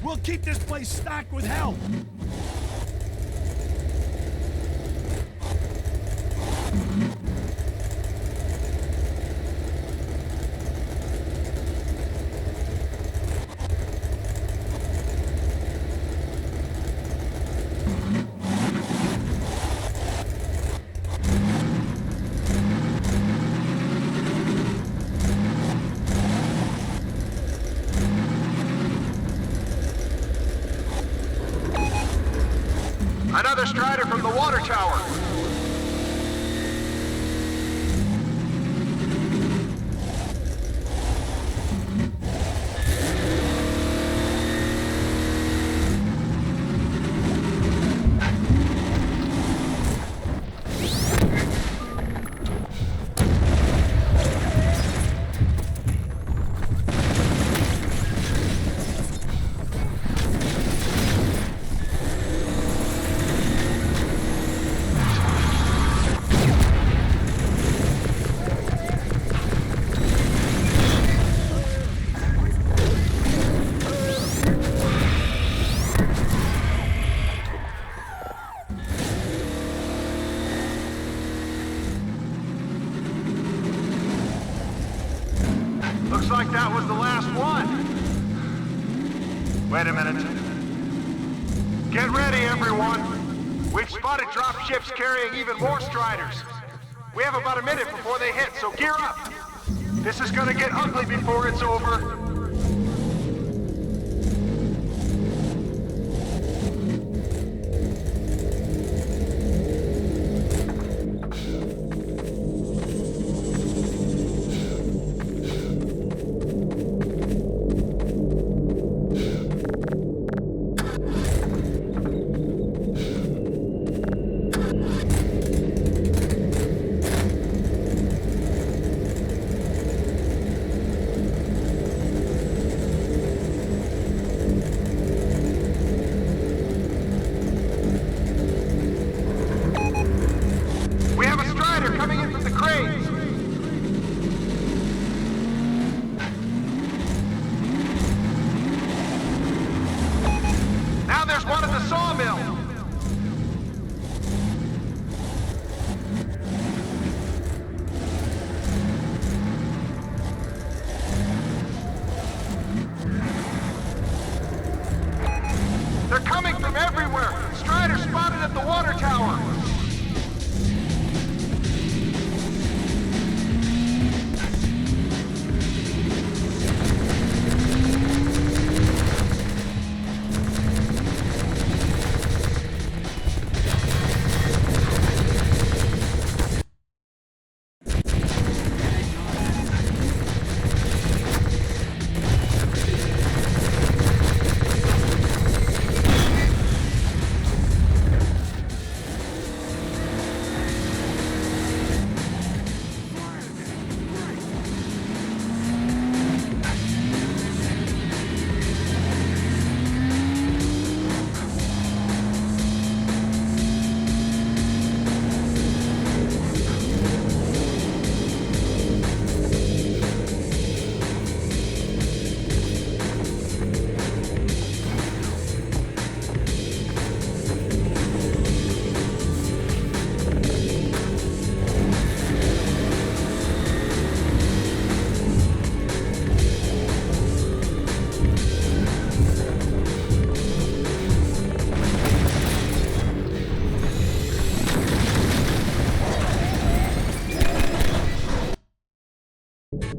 We'll keep this place stocked with help. Another Strider from the water tower. Looks like that was the last one. Wait a minute. Get ready, everyone. We've spotted drop ships carrying even more Striders. We have about a minute before they hit, so gear up. This is gonna get ugly before it's over. Heads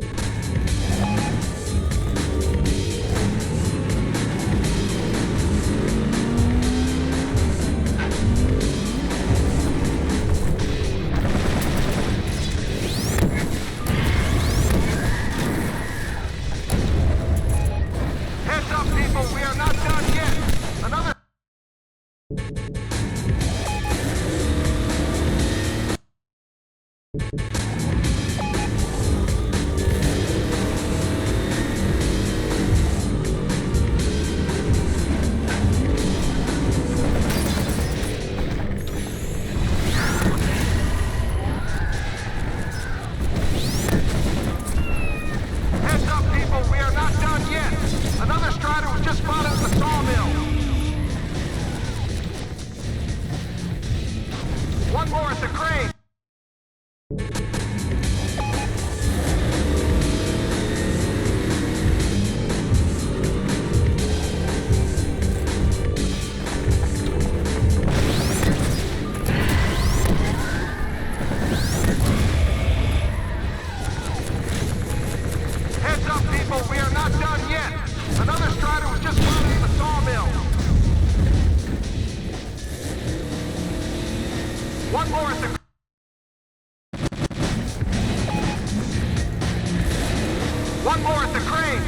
up, people, we are not done yet. Another... Heads up, people, we are not done yet. Another Strider was just spotted at the sawmill. One more at the crane. Heads up, people, we are not done yet. Another Strider was just spotted at the sawmill. One more at the... One more at the crane.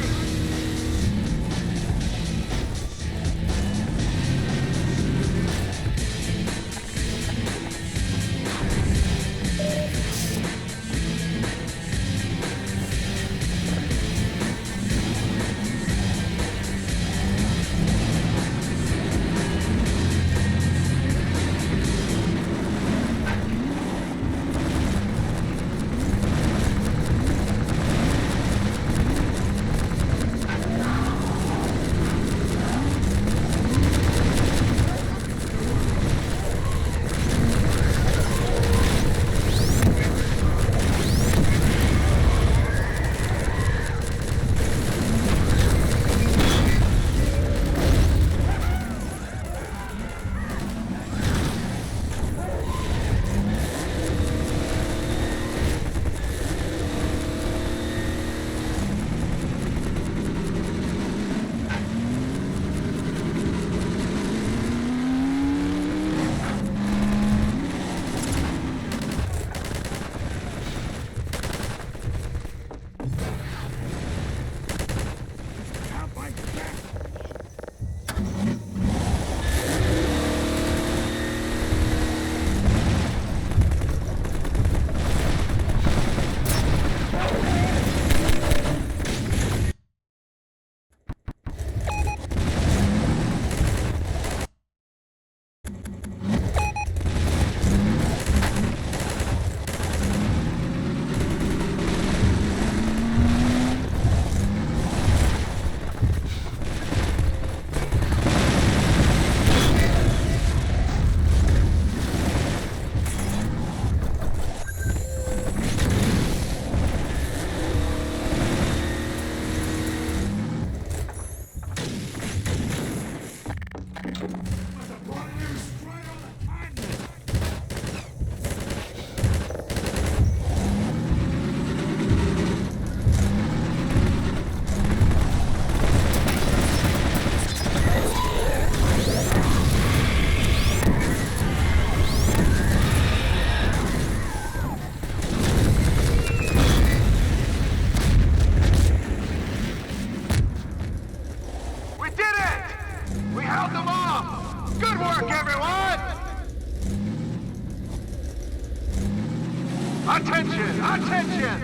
Attention! Attention!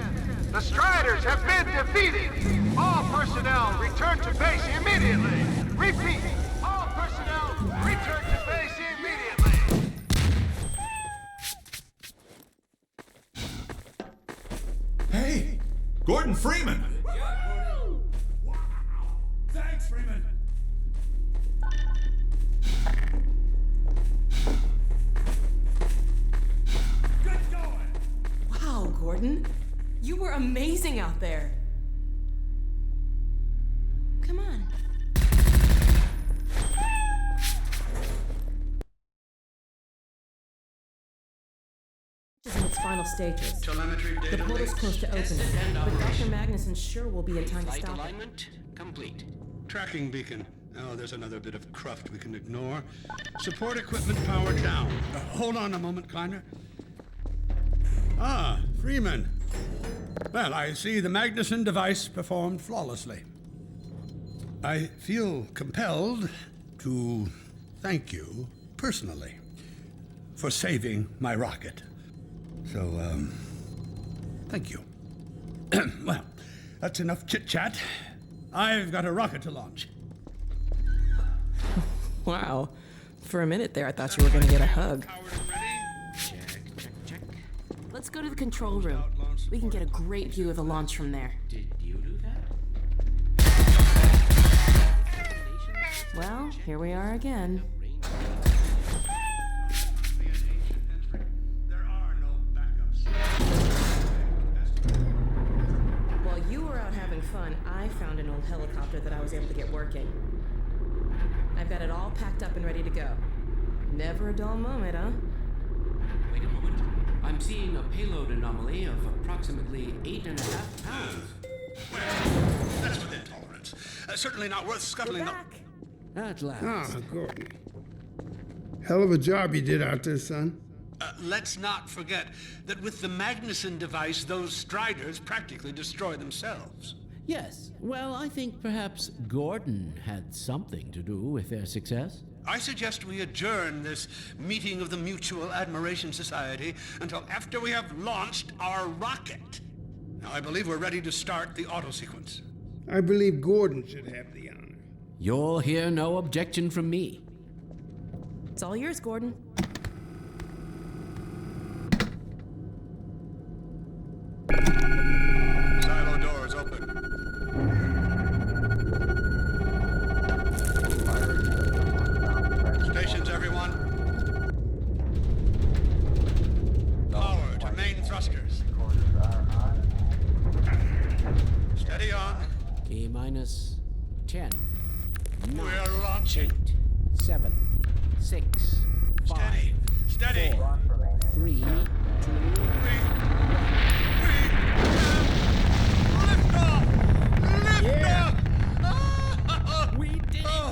The Striders have been defeated! All personnel return to base immediately! Repeat! All personnel return to base immediately! Hey! Gordon Freeman! Thanks, Freeman. Good going. Wow, Gordon. You were amazing out there. Come on. Just in its final stages. Telemetry The data portal's links. close to opening, but Dr. Magnuson sure will be in time to Flight stop it. alignment complete. Tracking beacon. Oh, there's another bit of cruft we can ignore. Support equipment powered down. Hold on a moment, Kleiner. Ah, Freeman. Well, I see the Magnuson device performed flawlessly. I feel compelled to thank you personally for saving my rocket. So, thank you. Well, that's enough chit-chat. I've got a rocket to launch. Wow. For a minute there, I thought you were gonna get a hug. Let's go to the control room. We can get a great view of the launch from there. Did you do that? Well, here we are again. While you were out having fun, I found an old helicopter that I was able to get working. I've got it all packed up and ready to go. Never a dull moment, huh? Wait a moment. I'm seeing a payload anomaly of approximately 8.5 pounds. Well, that's within tolerance. Certainly not worth scuttling the... At last. Ah, Gordon. Hell of a job you did out there, son. Let's not forget that with the Magnuson device, those Striders practically destroy themselves. Yes. Well, I think perhaps Gordon had something to do with their success. I suggest we adjourn this meeting of the Mutual Admiration Society until after we have launched our rocket. Now, I believe we're ready to start the auto sequence. I believe Gordon should have the honor. You'll hear no objection from me. It's all yours, Gordon. Silo doors open. Stations, everyone. Power to main thrusters. Steady on. T-minus 10. We're launching. 7, 6, 5, Steady. 4, 3, 2, We did it!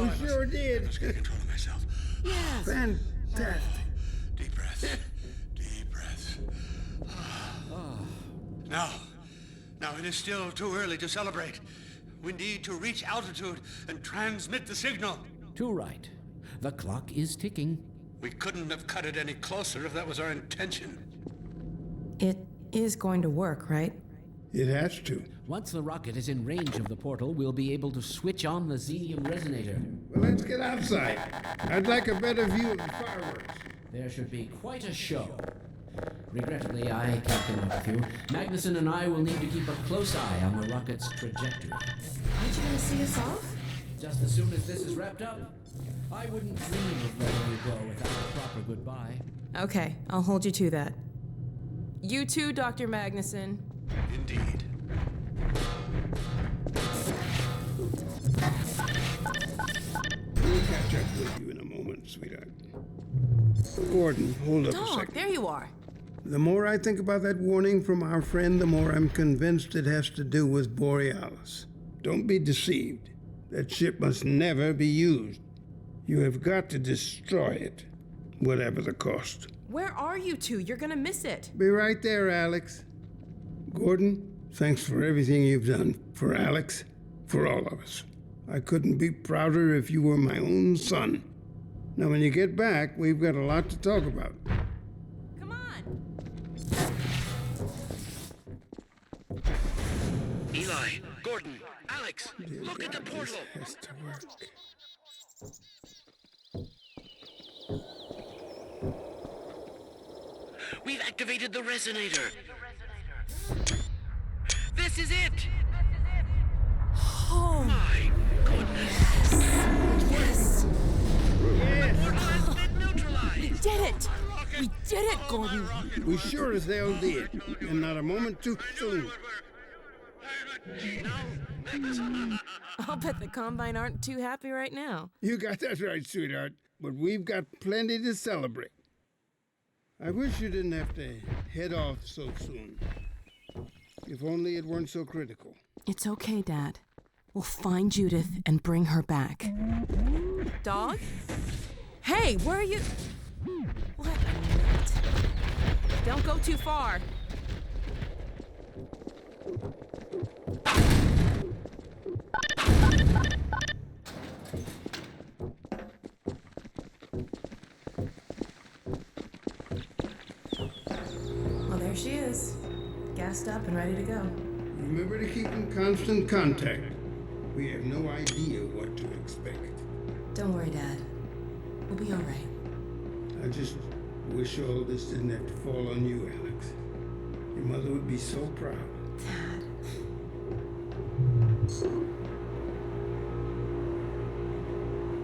We sure did. I was getting control of myself. Yes. Fantastic. Deep breaths. Deep breaths. Now it is still too early to celebrate. We need to reach altitude and transmit the signal. Too right. The clock is ticking. We couldn't have cut it any closer if that was our intention. It is going to work, right? It has to. Once the rocket is in range of the portal, we'll be able to switch on the xenium resonator. Well, let's get outside. I'd like a better view of the fireworks. There should be quite a show. Regrettably, I can't come up with you. Magnuson and I will need to keep a close eye on the rocket's trajectory. Aren't you gonna see us off? Just as soon as this is wrapped up, I wouldn't dream of letting you go without a proper goodbye. Okay, I'll hold you to that. You too, Dr. Magnuson. Indeed. We'll catch up with you in a moment, sweetheart. Gordon, hold up a Dog, second. there you are. The more I think about that warning from our friend, the more I'm convinced it has to do with Borealis. Don't be deceived. That ship must never be used. You have got to destroy it, whatever the cost. Where are you two? You're gonna miss it. Be right there, Alex. Gordon, thanks for everything you've done. For Alex, for all of us. I couldn't be prouder if you were my own son. Now, when you get back, we've got a lot to talk about. Come on. Eli, Gordon, Alex, look at the portal. This has to work. We've activated the resonator. This is it. Oh my goodness. Yes. The portal has been neutralized. We did it. We did it, Gordon. We sure as hell did. And not a moment too soon. I'll bet the Combine aren't too happy right now. You got that right, sweetheart. But we've got plenty to celebrate. I wish you didn't have to head off so soon. If only it weren't so critical. It's okay, Dad. We'll find Judith and bring her back. Dog? Hey, where are you? What a minute. Don't go too far. Well, there she is. Gassed up and ready to go. Remember to keep in constant contact. We have no idea what to expect. Don't worry, Dad. We'll be all right. I just wish all this didn't have to fall on you, Alex. Your mother would be so proud. Dad.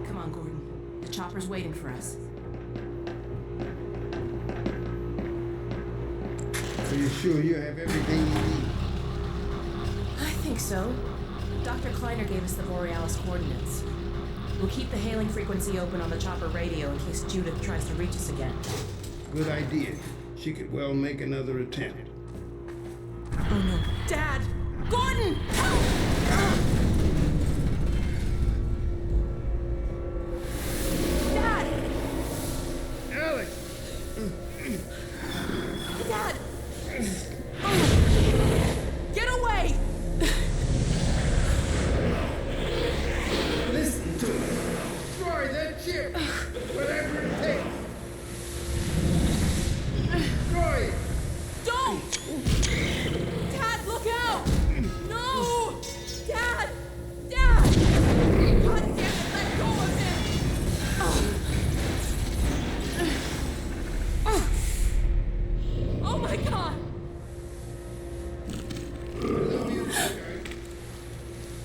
Come on, Gordon. The chopper's waiting for us. Are you sure you have everything you need? I think so. Dr. Kleiner gave us the Borealis coordinates. We'll keep the hailing frequency open on the chopper radio in case Judith tries to reach us again. Good idea. She could well make another attempt. Oh no. Dad! Gordon! Dad! Alex! Dad! Get away! Listen to me. Destroy that ship. Whatever it takes. Destroy it. Don't! Dad, look out! No! Dad! Dad! God damn it, let go of him! Oh my God!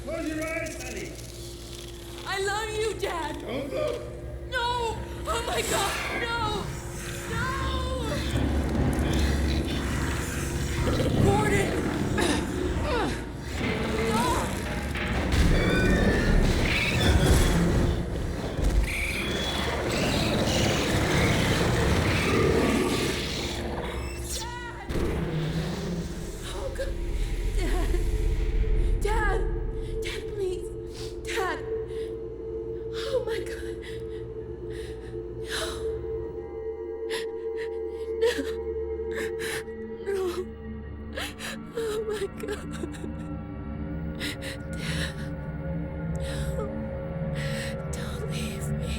Close your eyes, honey. I love you, Dad! Don't look. No! Oh my God! No! No! Gordon! Oh God! Dad! Dad! Dad, please! Dad! Oh my God! No! No! Oh my God! Dad! No! Don't leave me!